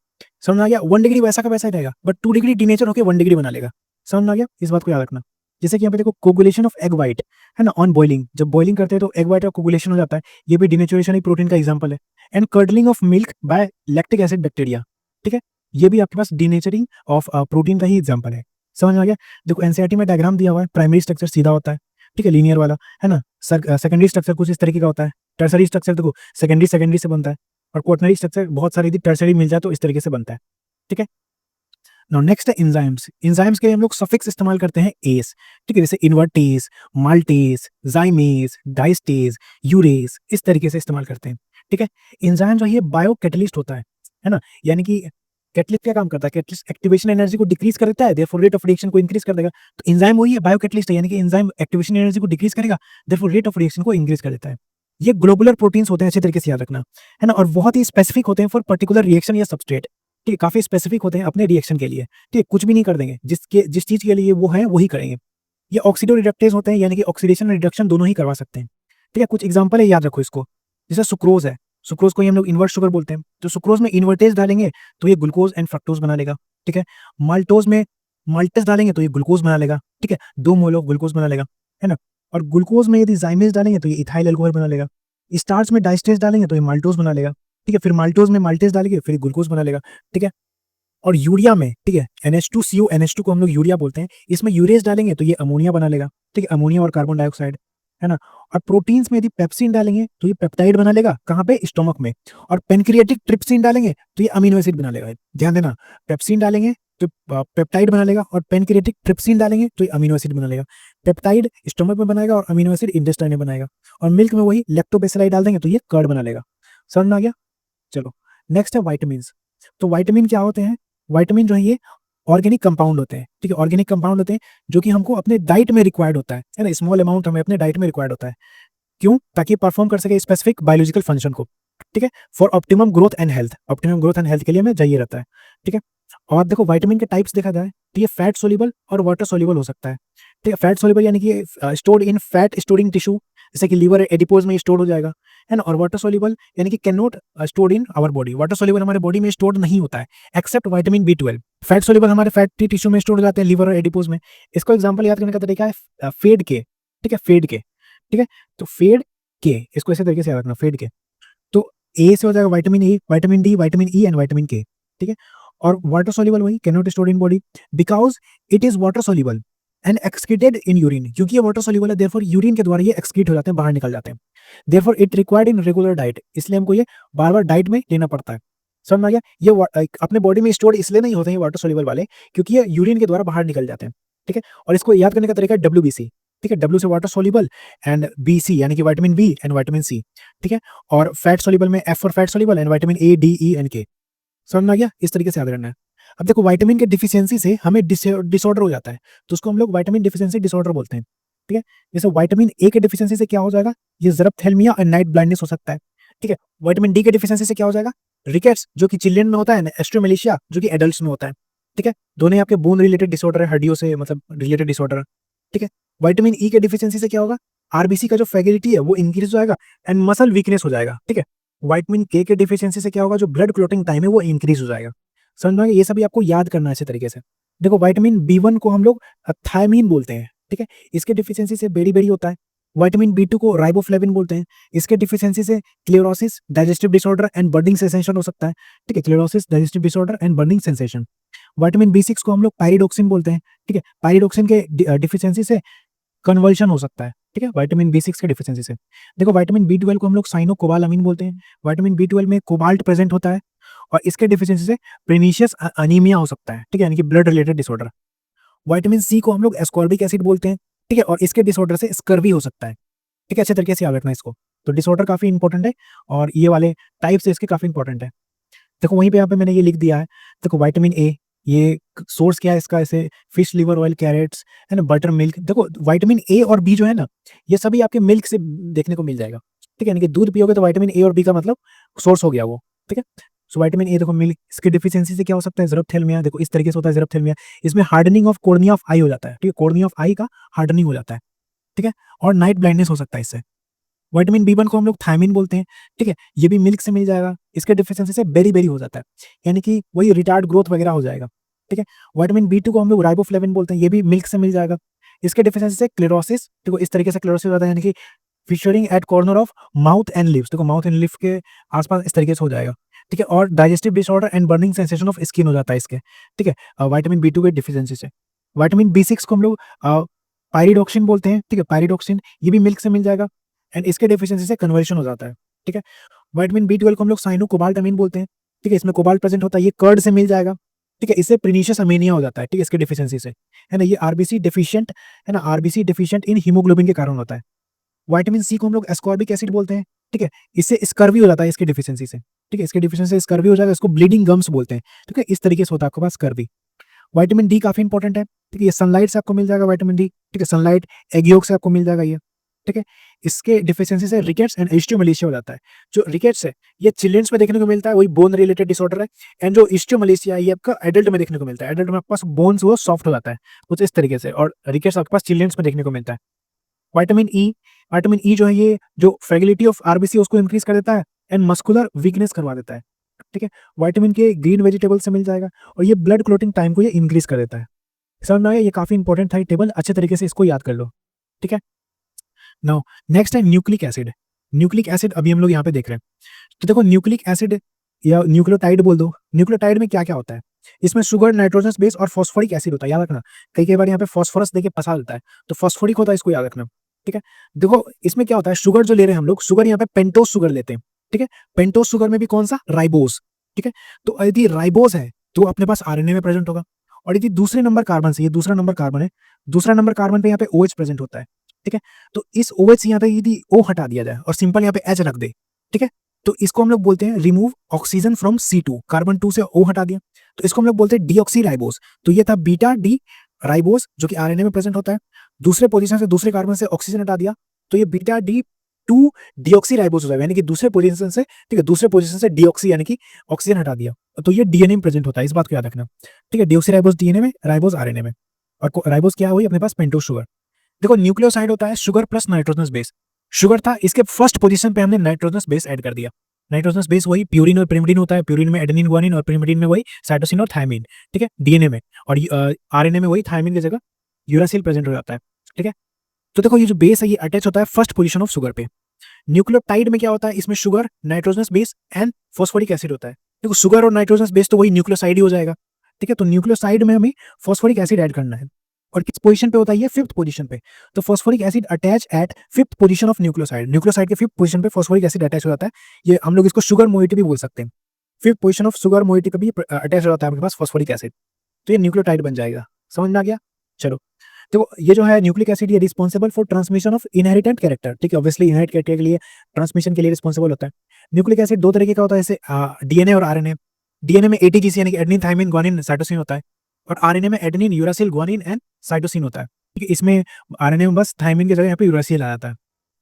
समझ में आ गया। 1 डिग्री वैसा का वैसा ही रहेगा, बट 2 डिग्री डीनेचर होकर 1 डिग्री बना लेगा, समझ में आ गया, इस बात को याद रखना। जैसे कि यहाँ पे देखो कोगुलेशन ऑफ एग व्हाइट, है ना, ऑन बॉइलिंग, जब बॉइलिंग करते हैं तो एग व्हाइट का कोगुलेशन हो जाता है, ये भी डीनेचुरेशन ही प्रोटीन का एग्जांपल है। And curdling of milk bye lactic acid bacteria, ठीक है, ये भी आपके पास डीनेचरिंग ऑफ प्रोटीन का ही एग्जांपल है, समझ में आ गया। देखो एनसीईआरटी में डायग्राम दिया हुआ है, प्राइमरी स्ट्रक्चर सीधा होता है, ठीक है, लीनियर वाला, है ना। सेकेंडरी स्ट्रक्चर कुछ इस तरीके का होता है, टर्सरी स्ट्रक्चर देखो सेकेंडरी से बनता है, और क्वाटरनरी स्ट्रक्चर बहुत सारी यदि टर्सरी मिल जाए तो इस तरीके से बनता है, ठीक है। नाउ नेक्स्ट है एंजाइम्स। एंजाइम्स के लिए हम लोग सफिक्स इस्तेमाल करते हैं एस, ठीक है, जैसे इन्वर्टेज, माल्टेज, जाइमेज, डाइस्टेज, यूरेज, इस तरीके से इस्तेमाल करते हैं, ठीक है। एंजाइम जो है बायो कैटलिस्ट होता है ना, यानी कि कैटलिस्ट क्या काम करता है, कैटलिस्ट एक्टिवेशन एनर्जी को डिक्रीज कर देता है, देयरफॉर रेट ऑफ रिएक्शन को इंक्रीज कर देगा। तो एंजाइम वही है, बायो कैटलिस्ट है, यानी कि एंजाइम एक्टिवेशन एनर्जी को डिक्रीज करेगा, देयरफॉर रेट ऑफ रिएक्शन को इंक्रीज कर देता है। ये ग्लोबुलर प्रोटीन्स होते हैं, अच्छे तरीके से याद रखना, है ना, और बहुत ही स्पेसिफिक होते हैं फॉर पर्टिकुलर रिएक्शन या सबस्ट्रेट, ठीक है, काफी स्पेसिफिक होते हैं अपने रिएक्शन के लिए, ठीक है, कुछ भी नहीं कर देंगे, जिस चीज के लिए वो है वही करेंगे। ये ऑक्सीडो रिडक्टेज होते हैं, यानी कि ऑक्सीडेशन रिडक्शन दोनों ही करवा सकते हैं, ठीक है। कुछ एग्जांपल है, याद रखो इसको, जैसे सुक्रोज है, सुक्रोज को हम लोग इन्वर्ट शुगर बोलते हैं, तो सुक्रोज में इन्वर्टेज डालेंगे तो ये ग्लूकोज एंड फ्रक्टोज बना लेगा, ठीक है। माल्टोज में माल्टेज डालेंगे तो ये ग्लूकोज बना लेगा, ठीक है, 2 मोल ऑफ ग्लूकोज बना लेगा, है ना। और ग्लूकोज में यदि जाइमेज डालेंगे तो ये इथाइल अल्कोहल बना लेगा। स्टार्च में डाइस्टेज डालेंगे तो ये माल्टोज बना लेगा, ठीक है, फिर माल्टोज में माल्टेज डालेंगे फिर ग्लूकोज बना लेगा, ठीक है। और यूरिया में, ठीक है, NH2CO NH2 को हम लोग यूरिया बोलते हैं, इसमें यूरेज डालेंगे तो ये अमोनिया बना लेगा, ठीक है, अमोनिया और कार्बन डाइऑक्साइड, है ना। और प्रोटीन्स में यदि पेप्सिन डालेंगे तो ये पेप्टाइड बना लेगा, कहाँ पे, स्टोमक में। और पेनक्रिएटिक ट्रिप्सिन डालेंगे तो ये अमीनो एसिड बना लेगा, ध्यान देना, पेप्सिन डालेंगे तो पेप्टाइड बना लेगा, और पेनक्रिएटिक ट्रिप्सिन डालेंगे तो ये अमीनो एसिड बना लेगा। पेप्टाइड स्टोमक में बनाएगा और अमीनो एसिड इंटेस्टाइन में बनाएगा, और मिल्क में वही लैक्टोबैसिलाई डाल देंगे तो ये कर्ड बना लेगा, समझ में आ गया। चलो नेक्स्ट है वाइटामिन। तो वाइटामिन क्या होते हैं, वाइटामिन जो है ये ऑर्गेनिक कंपाउंड होते हैं, ठीक है, ऑर्गेनिक कंपाउंड होते हैं जो कि हमको अपने डाइट में रिक्वायर्ड होता है ना, स्मॉल अमाउंट हमें अपने डाइट में रिक्वायर्ड होता है, क्यों, ताकि परफॉर्म कर सके स्पेसिफिक बायोलॉजिकल फंक्शन को, ठीक है, for optimum growth and health, optimum growth and health के लिए हमें चाहिए रहता है। ठीक है, और देखो विटामिन के टाइप्स देखा जाए तो ये फैट सोल्यूबल और वाटर सोल्यूबल हो सकता है। ठीक है, फैट सोल्यूबल यानी कि stored in fat storing tissue, जैसे कि लीवर एडिपोज में स्टोर हो जाएगा, है ना। और वाटर सोल्यूबल यानी कि can not stored in our body, water soluble हमारे बॉडी में स्टोर नहीं होता है except vitamin B12। Fat soluble हमारे फैटी टिश्यू में स्टोर हो जाते हैं, लीवर और एडिपोज में। इसको एग्जांपल याद करने का तरीका है फेड के। ठीक है, फेड के। ठीक है, तो फेड के इसको ऐसे तरीके से याद रखना, फेड के। तो ए से हो जाएगा vitamin A, vitamin D, vitamin E and vitamin के। ठीक है, और वाटर सोल्यूबल वही can not store in body because it is water soluble and excreted in urine, क्योंकि ये वाटर सोल्यूबल है देयरफॉर यूरिन के द्वारा ये एक्सक्रीट हो जाते हैं, बाहर निकल जाते हैं। Therefore it required in regular diet, इसलिए हमको ये बार बार डाइट में लेना पड़ता है। समझ में आ गया? ये अपने बॉडी में स्टोर इसलिए नहीं होते हैं वाटर सोल्यूबल वाले, क्योंकि ये यूरिन के द्वारा बाहर निकल जाते हैं। ठीक है, और इसको याद करने का तरीका है WBC। ठीक है, W से वाटर सोल्यूबल एंड BC यानी कि vitamin B and vitamin C. ठीक है, और फैट सोल्यूबल में F for fat soluble and vitamin A, D, E and K। समझ में आ गया? इस तरीके से याद करना है। अब देखो विटामिन के डिफिशियंसी से हमें डिसऑर्डर हो जाता है, तो उसको हम लोग विटामिन डिफिशियंसी डिसऑर्डर बोलते हैं। ठीक है, जैसे विटामिन ए के डिफिशियंसी से क्या हो जाएगा, ये जरप्थेल्मिया एंड नाइट ब्लाइंडनेस हो सकता है। ठीक है, विटामिन डी के डिफिशियंसी से क्या हो जाएगा, रिकेट्स जो कि चिल्ड्रन में होता है, एस्ट्रोमेलिशिया जो कि एडल्ट्स में होता है। ठीक है, दोनों आपके बोन रिलेटेड डिसऑर्डर है, हड्डियों से मतलब रिलेटेड डिसऑर्डर। ठीक है, विटामिन ई के डिफिशियंसी से क्या होगा, आरबीसी का जो फ्रेगिलिटी है वो इंक्रीज हो जाएगा एंड मसल वीकनेस हो जाएगा। ठीक है, विटामिन के डिफिशियंसी से क्या होगा, जो ब्लड क्लॉटिंग टाइम है वो इंक्रीज हो जाएगा। समझ में आ गया? ये सभी आपको याद करना है इसी तरीके से। देखो विटामिन B1 को हम लोग थायमीन बोलते हैं। ठीक है, इसके डिफिशियंसी से बेरी होता है। विटामिन B2 को राइबोफ्लेविन बोलते हैं, इसके डिफिशियंसी से cheilosis, digestive disorder and burning sensation हो सकता है। ठीक है, cheilosis, digestive disorder and burning sensation. Vitamin B6 को हम लोग पायरिडोक्सिन बोलते हैं। ठीक है, पायरिडोक्सिन के डिफिशियंसी से कन्वर्शन हो सकता है। ठीक है, विटामिन B6 के डिफिशियंसी से। देखो विटामिन B12 को हम लोग साइनोकोबालामिन बोलते हैं। विटामिन B12 में कोबाल्ट प्रेजेंट होता है और इसके डिफिशियंसी से प्रेनिशियस अनीमिया हो सकता है। ठीक है, यानी कि blood related disorder. Vitamin C को हम लोग एस्कॉर्बिक एसिड बोलते हैं। ठीक है, और इसके डिसऑर्डर से स्कर्वी हो सकता है। ठीक है, अच्छे तरीके से याद रखना इसको। तो डिसऑर्डर काफी इंपॉर्टेंट है और ये वाले टाइप्स इसके काफी इंपॉर्टेंट है। देखो वहीं पे यहाँ पे मैंने ये लिख दिया है। देखो विटामिन ए, ये सोर्स क्या है इसका, ऐसे फिश लिवर ऑयल, कैरेट्स, है ना, बटर मिल्क। देखो विटामिन ए और बी जो है ना, ये सभी आपके मिल्क से देखने को मिल जाएगा। ठीक है, यानी कि दूध पियोगे तो विटामिन ए और बी का मतलब सोर्स हो गया वो। ठीक है, सो विटामिन ए देखो मिल्क, इसकी डिफिशियंसी से क्या हो सकता है, जरप्थेल्मिया। देखो इस तरीके से होता है जरप्थेल्मिया, इसमें हार्डनिंग ऑफ कॉर्निया ऑफ आई हो जाता है। ठीक है, कॉर्निया ऑफ आई का हार्डनिंग हो जाता है। ठीक है, और नाइट ब्लाइंडनेस हो सकता है इससे। विटामिन B1 को हम लोग थायमीन बोलते हैं। ठीक है, ये भी मिल्क से मिल जाएगा, इसके डिफिशियंसी से बेरी हो जाता है, यानी कि वही रिटार्ड ग्रोथ वगैरह हो जाएगा। ठीक है, विटामिन B2 को हम लोग राइबोफ्लेविन बोलते हैं, ये भी मिल्क से मिल जाएगा, इसके डिफिशियंसी से क्लेरोसिस। देखो इस तरीके से क्लेरोसिस हो जाता है, यानी कि fissuring at corner of mouth and lips. देखो माउथ एंड लिप्स के आसपास इस तरीके से हो जाएगा। ठीक है, और digestive disorder and burning sensation of skin हो जाता है इसके। ठीक है, विटामिन B2 के डिफिशियंसी से। विटामिन B6 को हम लोग पायरिडोक्सिन बोलते हैं। ठीक है, पायरिडोक्सिन ये भी मिल्क से मिल जाएगा एंड इसके डिफिशियंसी से कन्वर्शन हो जाता है। ठीक है, विटामिन B12 को हम लोग साइनोकोबाल्टामिन बोलते हैं। ठीक है, इसमें कोबाल्ट प्रेजेंट होता है, ये कर्ड से मिल जाएगा। ठीक है, इससे प्रीनिशियस अमीनिया हो जाता है। ठीक है, इसके डिफिशियंसी से, है ना, ये आरबीसी डेफिशिएंट, है ना, आरबीसी डेफिशिएंट इन हीमोग्लोबिन के कारण होता है। विटामिन सी को हम लोग एस्कॉर्बिक एसिड बोलते हैं। ठीक है, इससे स्कर्वी हो जाता है इसकी डिफिशियंसी से। ठीक है, इसके डिफिशियंसी से स्कर्वी हो जाएगा, इसको ब्लीडिंग गम्स बोलते हैं। ठीक है, इस तरीके से होता है आपके पास स्कर्वी। विटामिन डी काफी इंपॉर्टेंट है। ठीक है, ये सनलाइट से आपको मिल जाएगा विटामिन डी। ठीक है, सनलाइट, एग योक से आपको मिल जाएगा ये। ठीक है, इसके डिफिशियंसी से रिकेट्स एंड एस्टियोमलेशिया हो जाता है। जो रिकेट्स है ये चिल्ड्रंस में देखने को मिलता है, वही बोन रिलेटेड डिसऑर्डर है। एंड जो एस्टियोमलेशिया ये आपका एडल्ट में देखने को मिलता है, एडल्ट में आपके पास बोन्स वो सॉफ्ट हो जाता है कुछ इस तरीके से, और रिकेट्स आपके पास चिल्ड्रंस में देखने को मिलता है। विटामिन ई, विटामिन ई जो है ये जो फ्रेगिलिटी ऑफ आरबीसी उसको इंक्रीज कर देता है एंड मस्कुलर वीकनेस करवा देता है। ठीक है, विटामिन के ग्रीन वेजिटेबल से मिल जाएगा और ये ब्लड क्लोटिंग टाइम को ये इंक्रीज कर देता है। समझ में आया? ये काफी इंपॉर्टेंट था ये टेबल, अच्छे तरीके से इसको याद कर लो। ठीक है, नाउ नेक्स्ट है न्यूक्लिक एसिड। न्यूक्लिक एसिड अभी हम लोग यहाँ पे देख रहे हैं। तो देखो न्यूक्लिक एसिड या न्यूक्लियोटाइड बोल दो, न्यूक्लियोटाइड में क्या क्या होता है, इसमें शुगर, नाइट्रोजन बेस और फॉस्फोरिक एसिड होता है, याद रखना। कई बार यहाँ पे फॉस्फोरस देके फंसा देता है, तो फॉस्फोरिक होता है, इसको याद रखना। ठीक है, देखो इसमें क्या होता है, शुगर जो ले रहे हैं हम लोग, शुगर यहाँ पे पेंटोस शुगर लेते हैं। ठीक है, पेंटोस शुगर में भी कौन सा, राइबोस। ठीक है, तो यदि राइबोस है तो अपने पास आरएनए में प्रेजेंट होगा, और यदि दूसरे नंबर कार्बन से, ये दूसरा नंबर कार्बन है, दूसरा नंबर कार्बन पे यहाँ पे OH प्रेजेंट होता है। ठीक है, तो इस OH यहाँ पे यदि O हटा दिया जाए और सिंपल यहाँ पे H रख दे, ठीक है, तो इसको हम लोग बोलते हैं remove oxygen from C2, carbon 2 से O हटा दिया, तो इसको हम लोग बोलते हैं डीऑक्सी राइबोस। तो ये था बीटा डी राइबोस जो कि आरएनए में प्रेजेंट होता है। दूसरे पोजीशन से दूसरे कार्बन से ऑक्सीजन हटा दिया, तो ये बीटा डी 2 डीऑक्सी राइबोस हो जाएगा, यानी कि दूसरे पोजीशन से, ठीक है, दूसरे पोजीशन से डीऑक्सी यानी कि ऑक्सीजन हटा दिया, तो ये डीएनए में प्रेजेंट होता है, इस बात को याद रखना। ठीक है, डीऑक्सी राइबोस डीएनए में, राइबोस आरएनए में। और राइबोस क्या हुई अपने पास, पेंटोज शुगर। देखो न्यूक्लियोसाइड होता है sugar plus nitrogenous base. Sugar था, इसके फर्स्ट पोजीशन पे हमने नाइट्रोजनस बेस ऐड कर दिया। नाइट्रोजनस बेस वही प्यूरिन और पिरिमिडिन होता है, प्यूरिन में एडेनिन ग्वानिन और पिरिमिडिन में वही साइटोसिन और थायमिन। ठीक है, डीएनए में। और आरएनए में वही थायमिन की जगह यूरासिल प्रेजेंट हो जाता है। ठीक है, तो देखो ये जो बेस है ये अटैच होता है फर्स्ट पोजीशन ऑफ शुगर पे। न्यूक्लियोटाइड में क्या होता है, इसमें sugar, nitrogenous base and phosphoric acid होता है। देखो शुगर और नाइट्रोजनस बेस तो वही न्यूक्लियोसाइड ही हो जाएगा। ठीक है, तो न्यूक्लियोसाइड में हमें फॉस्फोरिक एसिड ऐड करना है, और किस पोजीशन पे होता है ये, फिफ्थ पोजीशन पे। तो phosphoric acid attach at fifth position of nucleoside. Nucleoside के फिफ्थ पोजीशन पे फॉस्फोरिक एसिड अटैच हो जाता है। ये हम लोग इसको शुगर मोइटी भी बोल सकते हैं। Fifth position of sugar moiety पे भी अटैच हो जाता है आपके पास फॉस्फोरिक एसिड, तो ये न्यूक्लियोटाइड बन जाएगा। समझ में आ गया? चलो, तो ये जो है न्यूक्लिक एसिड, ये responsible for transmission of inherent character. ठीक है, ऑब्वियसली इनहेरिट कैरेक्टर के लिए, ट्रांसमिशन के लिए रिस्पॉन्सिबल होता है। न्यूक्लिक एसिड दो तरीके का होता है, जैसे डीएनए और आरएनए। डीएनए में एटीजीसी यानी कि एडेनिन थाइमिन ग्वानिन साइटोसिन होता है, और आरएनए में adenine uracil guanine and cytosine होता है। ठीक है, इसमें आरएनए में बस थाइमिन की जगह यहाँ पे यूरासिल आ जाता है।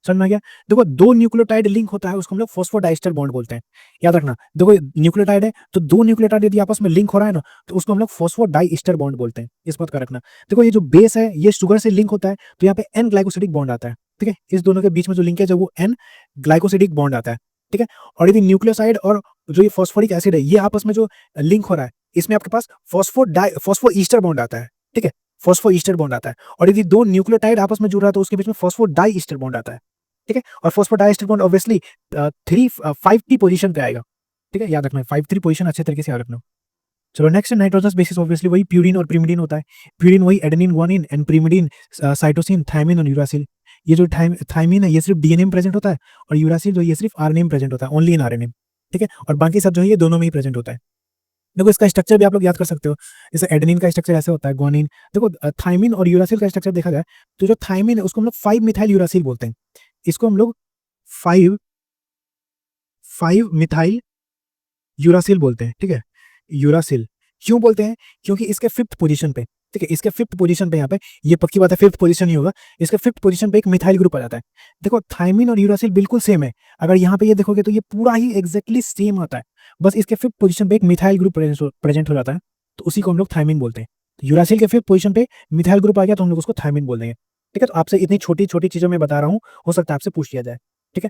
समझ में आ गया? देखो दो न्यूक्लियोटाइड लिंक होता है, उसको हम लोग फॉस्फोडाइस्टर बॉन्ड बोलते हैं। याद रखना, देखो न्यूक्लियोटाइड है तो दो न्यूक्लियोटाइड यदि आपस में लिंक हो रहा है ना, तो उसको हम लोग फॉस्फोडाइस्टर बॉन्ड बोलते हैं। इस बात का रखना। देखो ये जो बेस है ये शुगर से लिंक होता है, तो यहाँ पे एन ग्लाइकोसिडिक बॉन्ड आता है। ठीक है, इस दोनों के बीच में जो लिंकेज है वो एन ग्लाइकोसिडिक बॉन्ड आता है। ठीक है, और यदि न्यूक्लियोसाइड और जो ये फॉस्फोरिक एसिड है ये आपस में जो लिंक हो रहा है, इसमें आपके पास फॉस्फोईस्टर बॉन्ड आता है। ठीक है, फॉस्फोईस्टर बॉन्ड आता है। और यदि दो न्यूक्लियोटाइड आपस में जुड़ रहा है तो उसके बीच में फॉस्फोडाइस्टर बॉन्ड आता है। ठीक है, और phosphodiester bond obviously 5T position पे आएगा। ठीक है, याद रखना 5-3 पोजीशन अच्छे तरीके से याद रखना। चलो नेक्स्ट, नाइट्रोजनस बेसिस ऑब्वियसली वही प्यूरिन और पिरिमिडिन होता है। प्यूरिन वही adenine guanine and pyrimidine cytosine thymine और यूरासिल। ये जो थायमिन है ये सिर्फ डीएनए में प्रेजेंट होता है, और यूरासिल जो ये सिर्फ आरएनए में प्रेजेंट होता है, ओनली इन आरएनए। ठीक है, और बाकी सब जो है ये दोनों में ही प्रेजेंट होता है। देखो इसका स्ट्रक्चर भी आप लोग याद कर सकते हो, जैसे एडेनिन का स्ट्रक्चर ऐसे होता है, ग्वानिन। देखो थायमिन और यूरासिल का स्ट्रक्चर देखा जाए तो जो थायमिन है उसको हम लोग 5 मिथाइल यूरासिल बोलते हैं। इसको हम लोग 5 मिथाइल यूरासिल बोलते हैं। ठीक है, यूरासिल क्यों बोलते हैं, क्योंकि इसके फिफ्थ पोजीशन पे, ठीक है, इसके फिफ्थ पोजीशन पे यहाँ पे, ये पक्की बात है फिफ्थ पोजीशन ही होगा, इसके फिफ्थ पोजीशन पे एक मिथाइल ग्रुप आ जाता है। देखो थायमिन और यूरासिल बिल्कुल सेम है, अगर यहाँ पे ये देखोगे तो ये पूरा ही एग्जैक्टली सेम आता है, बस इसके फिफ्थ पोजीशन पे एक मिथाइल ग्रुप प्रेजेंट हो जाता है, तो उसी को हम लोग थायमिन बोलते हैं। तो यूरासिल के फिफ्थ पोजीशन पे मिथाइल ग्रुप आ गया तो हम लोग उसको थायमिन बोल देंगे। ठीक है, तो आपसे इतनी छोटी छोटी चीजों में बता रहा हूँ, हो सकता है आपसे पूछ लिया जाए। ठीक है,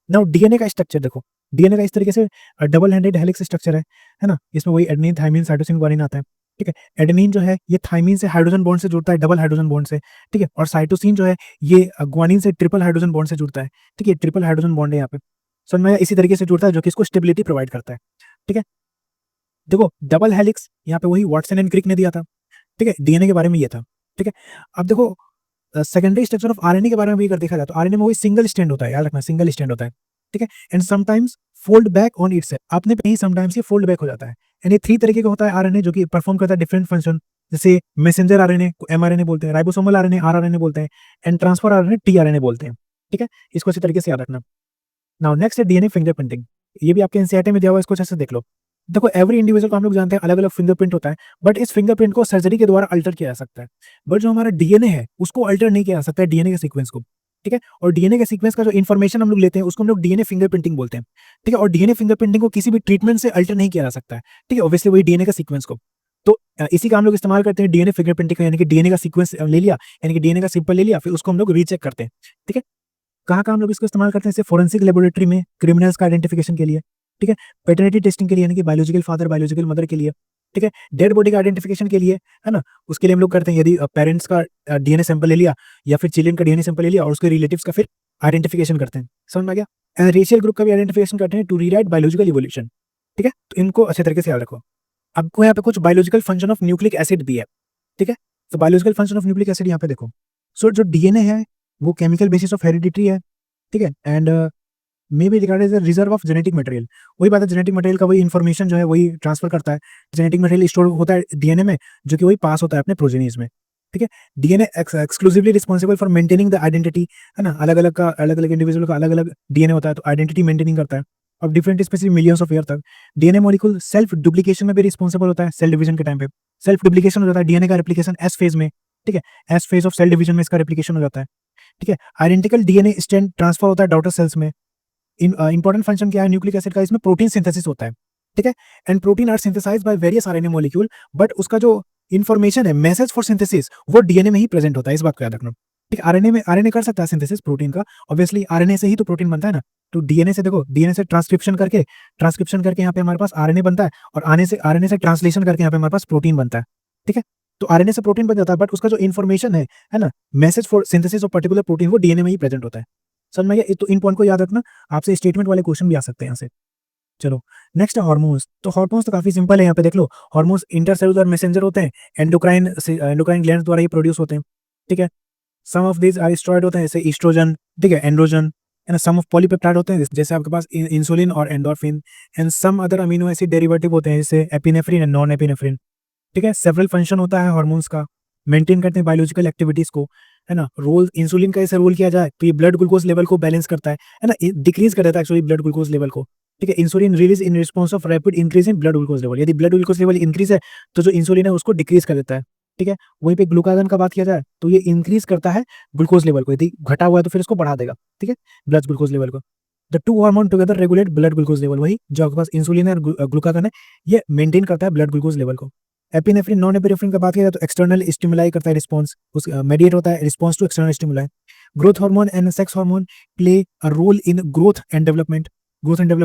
नाउ डीएनए का स्ट्रक्चर देखो, डीएनए का इस तरीके से डबल हैंडेड हेलिक्स स्ट्रक्चर है ना, इसमें वही एडेनिन थायमिन साइटोसिन ग्वानिन आता है। ठीक है, एडेनिन जो है ये थायमिन से हाइड्रोजन बॉन्ड से जुड़ता है, डबल हाइड्रोजन बॉन्ड से। ठीक है, और साइटोसिन जो है ये ग्वानिन से ट्रिपल हाइड्रोजन बॉन्ड से जुड़ता है। ठीक है, ट्रिपल हाइड्रोजन बॉन्ड है यहाँ पे, समझ में इसी तरीके से जुड़ता है, जो कि इसको स्टेबिलिटी प्रोवाइड करता है। ठीक है, देखो डबल हेलिक्स यहाँ पे वही वाटसन एंड क्रिक ने दिया था। ठीक है, डीएनए के बारे में ये था। ठीक है, अब देखो सेकेंडरी स्ट्रक्चर ऑफ आरएनए के बारे में भी अगर देखा जाए तो आरएनए में वही सिंगल स्टैंड होता है, याद रखना सिंगल स्टैंड होता है। ठीक है, and sometimes fold back on it's, आपने पे ही समटाइम्स ये फोल्ड बैक हो जाता है। यानी 3 तरीके का होता है आरएनए जो कि परफॉर्म करता है डिफरेंट फंक्शन, जैसे मैसेंजर आरएनए को एमआरएनए बोलते हैं, राइबोसोमल आरएनए आरआरएनए बोलते हैं, एंड ट्रांसफर आरएनए टीआरएनए बोलते हैं। ठीक है, इसको अच्छी तरीके से याद रखना। नाउ नेक्स्ट है डीएनए फिंगरप्रिंटिंग, ये भी आपके एनसीईआरटी में दिया हुआ है, इसको अच्छे से देख लो। देखो एवरी इंडिविजुअल को हम लोग जानते हैं अलग अलग फिंगरप्रिंट होता है, बट इस फिंगरप्रिंट को सर्जरी के द्वारा अल्टर किया जा सकता है, बट जो हमारा डीएनए है उसको अल्टर नहीं किया जा सकता है, डीएनए के सीक्वेंस को। ठीक है, और डीएनए के सीक्वेंस का जो इन्फॉर्मेशन हम लोग लेते हैं उसको हम लोग डीएनए फिंगरप्रिंटिंग बोलते हैं। ठीक है, और डीएनए फिंगरप्रिंटिंग को किसी भी ट्रीटमेंट से अल्टर नहीं किया जा सकता है। ठीक है, ऑब्वियसली वही डीएनए का सीक्वेंस को, तो इसी का हम लोग इस्तेमाल करते हैं डीएनए फिंगरप्रिंटिंग, यानी कि डीएनए का सीक्वेंस ले लिया, यानी कि डीएनए का सिंपल ले लिया, फिर उसको हम लोग रीचेक करते हैं। ठीक है, कहाँ हम लोग इसको इस्तेमाल करते हैं, जैसे फोरेंसिक लेबोरेटरी में क्रिमिनल्स का आइडेंटिफिकेशन के लिए। ठीक है, पेटर्निटी टेस्टिंग के लिए, यानी कि बायोलॉजिकल फादर बायोलॉजिकल मदर के लिए। ठीक है, डेड बॉडी का आइडेंटिफिकेशन के लिए, है ना, उसके लिए हम लोग करते हैं, यदि पेरेंट्स का डीएनए सैंपल ले लिया या फिर चिल्ड्रन का डीएनए सैंपल ले लिया और उसके रिलेटिव्स का फिर आइडेंटिफिकेशन करते हैं। समझ में आ गया? एंड रेशियल ग्रुप का भी आइडेंटिफिकेशन करते हैं टू रीराइट बायोलॉजिकल इवोल्यूशन। ठीक है, तो इनको अच्छे तरीके से याद रखो। आपको यहाँ पे कुछ biological function of nucleic acid भी है। ठीक है, तो biological function of nucleic acid यहाँ पे देखो। सो जो डीएनए है वो केमिकल बेसिस ऑफ हेरिडिटी है। ठीक है, and may be regarded as reserve of genetic material. वही बात है, जेनेटिक मटेरियल का वही इन्फॉर्मेशन जो है वही ट्रांसफर करता है। जेनेटिक मटेरियल स्टोर होता है डीएनए में, जो कि वही पास होता है अपने प्रोजेनीज में। ठीक है, DNA exclusively responsible for maintaining the identity, है ना, अलग अलग इंडिविजुअल का अलग अलग डीएनए होता है, तो आइडेंटिटी मेंटेनिंग करता है और different species millions of year तक। डीएनए मॉलिक्यूल सेल्फ डुप्लीकेशन में भी रिस्पॉन्सिबल होता है, सेल डिवीजन के टाइम पे सेल्फ डुप्लीकेशन हो जाता है डीएनए का रेप्लिकेशन एस फेज में। ठीक है, S phase of cell division में इसका रेप्लिकेशन हो जाता है। ठीक है। आइडेंटिकल डीएनए स्ट्रैंड ट्रांसफर होता है डॉटर सेल्स में। इंपॉर्टेंट फंक्शन क्या है न्यूक्लिक एसिड का, इसमें प्रोटीन सिंथेसिस होता है, ठीक है। And protein are synthesised by various RNA molecule, but उसका जो इन्फॉर्मेशन है, मैसेज फॉर सिंथेसिस, वो डीएनए में ही प्रेजेंट होता है, इस बात को याद रखना। ठीक, आरएनए कर सकता है सिंथेसिस प्रोटीन का, ऑब्वियसली आरएनए से ही तो प्रोटीन बनता है ना। तो डीएनए से देखो, डीएनए से ट्रांसक्रिप्शन करके यहाँ पे हमारे पास आरएनए बनता है, और आरएनए से ट्रांसलेशन करके यहाँ पे हमारे पास प्रोटीन बनता है, ठीक है। तो आरएनए से प्रोटीन बन जाता है, बट उसका जो इन्फॉर्मेशन है ना, message for synthesis of particular protein, वो डीएनए में ही प्रेजेंट होता है। समझ में आया? तो इन पॉइंट को याद रखना, आपसे स्टेटमेंट वाले क्वेश्चन भी आ सकते हैं यहाँ से। चलो नेक्स्ट है हार्मोन्स। तो हार्मोन्स तो काफी सिंपल है, यहाँ पे देख लो। हार्मोन्स इंटरसेलुलर मैसेंजर होते हैं, एंडोक्राइन ग्लैंड द्वारा ये प्रोड्यूस होते हैं, ठीक है। सम ऑफ दिस आर स्टेरॉइड होते हैं, जैसे ईस्ट्रोजन, ठीक है, एंड्रोजन, है ना। सम ऑफ पॉलीपेप्टाइड होते हैं, जैसे आपके पास इंसुलिन और endorphin. And some other amino acid derivative होते हैं, जैसे एपिनेफ्रिन एंड नॉन एपिनेफ्रिन, ठीक है। सेवरल फंक्शन होता है हार्मोन्स का, मेंटेन करते हैं बायोलॉजिकल एक्टिविटीज को, है ना। रोल इंसुलिन का ऐसे रोल किया जाए तो ये ब्लड ग्लूकोज लेवल को बैलेंस करता है ना, डिक्रीज कर देता है एक्चुअली ब्लड ग्लूकोज लेवल को, ठीक है। Insulin release in response of rapid increase in blood glucose level. यदि ब्लड ग्लूकोज लेवल इंक्रीज है तो जो इंसुलिन है उसको डिक्रीज कर देता है, ठीक है। वहीं पे ग्लूकागन का बात किया जाए तो ये इंक्रीज करता है ग्लूकोज लेवल को, यदि घटा हुआ है तो फिर इसको बढ़ा देगा, ठीक है, ब्लड ग्लूकोज लेवल को। The two hormone together regulate blood glucose level. वही जो आपके पास इंसुलिन है और ग्लूकागन है, ये मेंटेन करता है ब्लड ग्लूकोज लेवल को। एपिनेफ्रिन नॉन एपिनेफ्रिन का बात किया जाए तो एक्सटर्नल स्टिमुलाई करता है, रिस्पॉन्स उस मेडिएट होता है, response to external stimuli. Growth hormone and sex hormone play a role in growth and development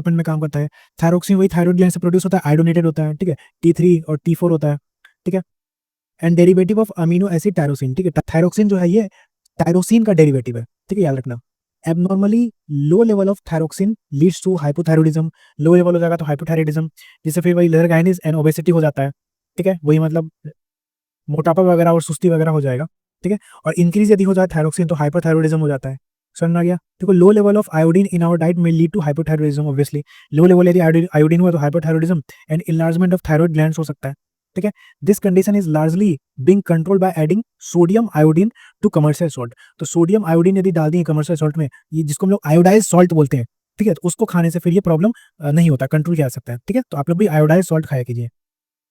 में काम करता है। थायरोक्सिन वही थायराइड ग्लैंड से प्रोड्यूस होता है, आयोडोनेटेड होता है, ठीक है। T3 और T4 होता है, ठीक है। And derivative of amino acid tyrosine, ठीक है। थायरोक्सिन जो है ये टायरोसिन का डेरिवेटिव है, ठीक है, याद रखना। Abnormally low level of thyroxine leads to hypothyroidism. Low level हो जाएगा तो हाइपोथायरॉयडिज्म, जिससे फिर वही लेथरगाइनिस एंड ओबेसिटी हो जाता है, ठीक है। वही मतलब मोटापा वगैरह और सुस्ती वगैरह हो जाएगा, ठीक है। और इंक्रीज यदि हो जाए थायरोक्सिन तो हाइपरथायरॉयडिज्म हो जाता है। समझ में आ गया? देखो, low level of iodine in our diet में lead to hypothyroidism, obviously. Low level यदि आयोडीन हुआ तो hypothyroidism and enlargement of thyroid glands हो सकता है, ठीक है। This condition is largely being controlled by adding sodium iodine to commercial salt. तो सोडियम आयोडीन यदि डाल दिए कमर्शियल सॉल्ट में, ये जिसको हम लोग आयोडाइज सॉल्ट बोलते हैं, ठीक है, तो उसको खाने से फिर ये प्रॉब्लम नहीं होता, कंट्रोल किया जा सकता है, ठीक है। तो आप लोग भी आयोडाइज सॉल्ट खाया कीजिए।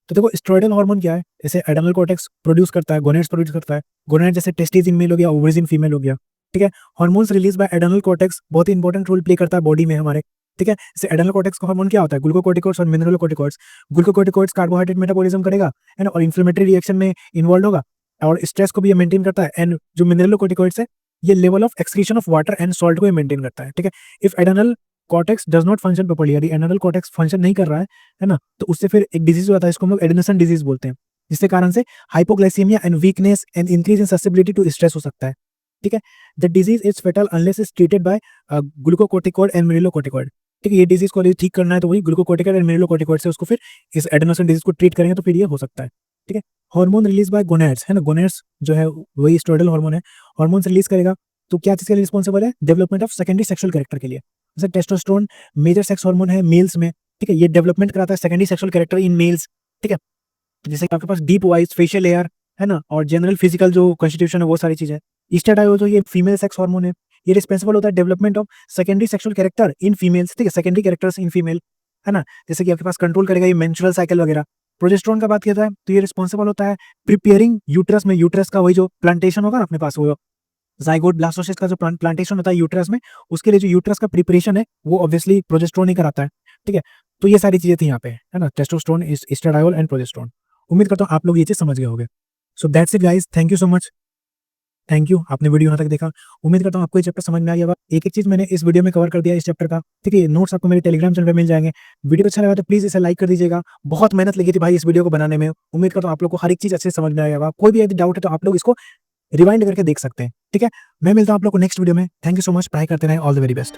तो देखो, स्टेरॉयडल हार्मोन क्या है? जैसे एड्रेनल कॉर्टेक्स प्रोड्यूस करता है, गोनेड्स प्रोड्यूस करता है। गोनेड जैसे टेस्टिस इन मेल हो गया, ओवरीज इन फीमेल हो गया, ठीक है। Hormones release by adrenal cortex बहुत ही इंपॉर्टेंट रोल प्ले करता है बॉडी में हमारे, ठीक है। जैसे एड्रेनल कॉर्टेक्स का हार्मोन क्या होता है? ग्लूकोकॉर्टिकॉइड्स और मिनरलोकॉर्टिकॉइड्स। ग्लूकोकॉर्टिकॉइड्स कार्बोहाइड्रेट मेटाबॉलिज्म करेगा, है ना, और इन्फ्लेमेटरी रिएक्शन में इन्वॉल्व होगा, और स्ट्रेस को भी ये मेंटेन करता है। एंड जो मिनरलोकॉर्टिकॉइड्स है, ये level of excretion of water and salt को मेंटेन करता है, ठीक है। If adrenal cortex does not function properly, यदि एड्रेनल कॉर्टेक्स फंक्शन नहीं कर रहा है ना, तो उससे फिर एक डिजीज हो जाता है, इसको हम लोग एडेनोसिन डिजीज बोलते हैं, जिसके कारण से hypoglycaemia and weakness and increase in susceptibility to stress हो सकता है, ठीक है। The disease is fatal unless is treated by glucocorticoid and mineralocorticoid, ठीक है। ये डिजीज को ठीक करना है तो वही ग्लूकोकॉर्टिकॉइड एंड मिनरलोकॉर्टिकॉइड से उसको फिर इस एडेनोसिन डिजीज को ट्रीट करेंगे तो फिर ये हो सकता है, ठीक है। हार्मोन रिलीज बाय गोनेड्स, है ना, गोनेड्स जो है वही स्टेरॉयडल हार्मोन है। हार्मोन्स रिलीज करेगा तो क्या चीज के लिए रिस्पॉन्सिबल है? Development of secondary sexual character के लिए। जैसे टेस्टोस्टेरोन मेजर सेक्स हार्मोन है मेल्स में, ठीक है, ये डेवलपमेंट कराता है secondary sexual character in males, ठीक है। तो जैसे कि आपके पास डीप वॉइस, फेशियल एयर, है ना, और जनरल फिजिकल जो कॉन्स्टिट्यूशन है, वो सारी चीजें। ईस्ट्राडायोल जो ये फीमेल सेक्स हार्मोन है, ये रिस्पॉन्सिबल होता है development of secondary sexual character in females, ठीक है, सेकेंडरी कैरेक्टर्स इन फीमेल, है ना। जैसे कि आपके पास कंट्रोल करेगा ये मेंस्ट्रुअल साइकिल वगैरह। प्रोजेस्टेरोन का बात किया जाए तो ये रिस्पॉन्सिबल होता है प्रिपेयरिंग यूट्रस में, यूट्रस का वही जो प्लांटेशन होगा ना अपने पास, वो जाइगोट ब्लास्टोसिस का जो प्लांटेशन होता है यूट्रस में, उसके लिए जो यूट्रस का प्रिपरेशन है वो ऑब्वियसली प्रोजेस्टेरोन ही कराता है, ठीक है। तो ये सारी चीजें थी यहाँ पे, है ना, टेस्टोस्टेरोन, एस्ट्राडायोल एंड प्रोजेस्टेरोन। उम्मीद करता हूँ आप लोग ये चीज समझ गए होंगे। So that's it guys, thank you so much, thank you, आपने वीडियो यहाँ तक देखा। उम्मीद करता हूँ आपको ये चैप्टर समझ में आ गया होगा। एक एक चीज मैंने इस वीडियो में कवर कर दिया इस चैप्टर का, ठीक है। नोट्स आपको मेरे टेलीग्राम चैनल पे मिल जाएंगे। वीडियो अच्छा लगा तो प्लीज इसे लाइक कर दीजिएगा। बहुत मेहनत लगी थी भाई इस वीडियो को बनाने में। उम्मीद करता हूँ आप लोग को हर एक चीज अच्छे से समझ में आ गया होगा। कोई भी यदि डाउट है तो आप लोग इसको रिवाइंड करके देख सकते हैं, ठीक है। मैं मिलता हूँ आप लोग को नेक्स्ट वीडियो में। थैंक यू सो मच, पढ़ाई करते रहें, ऑल द वेरी बेस्ट।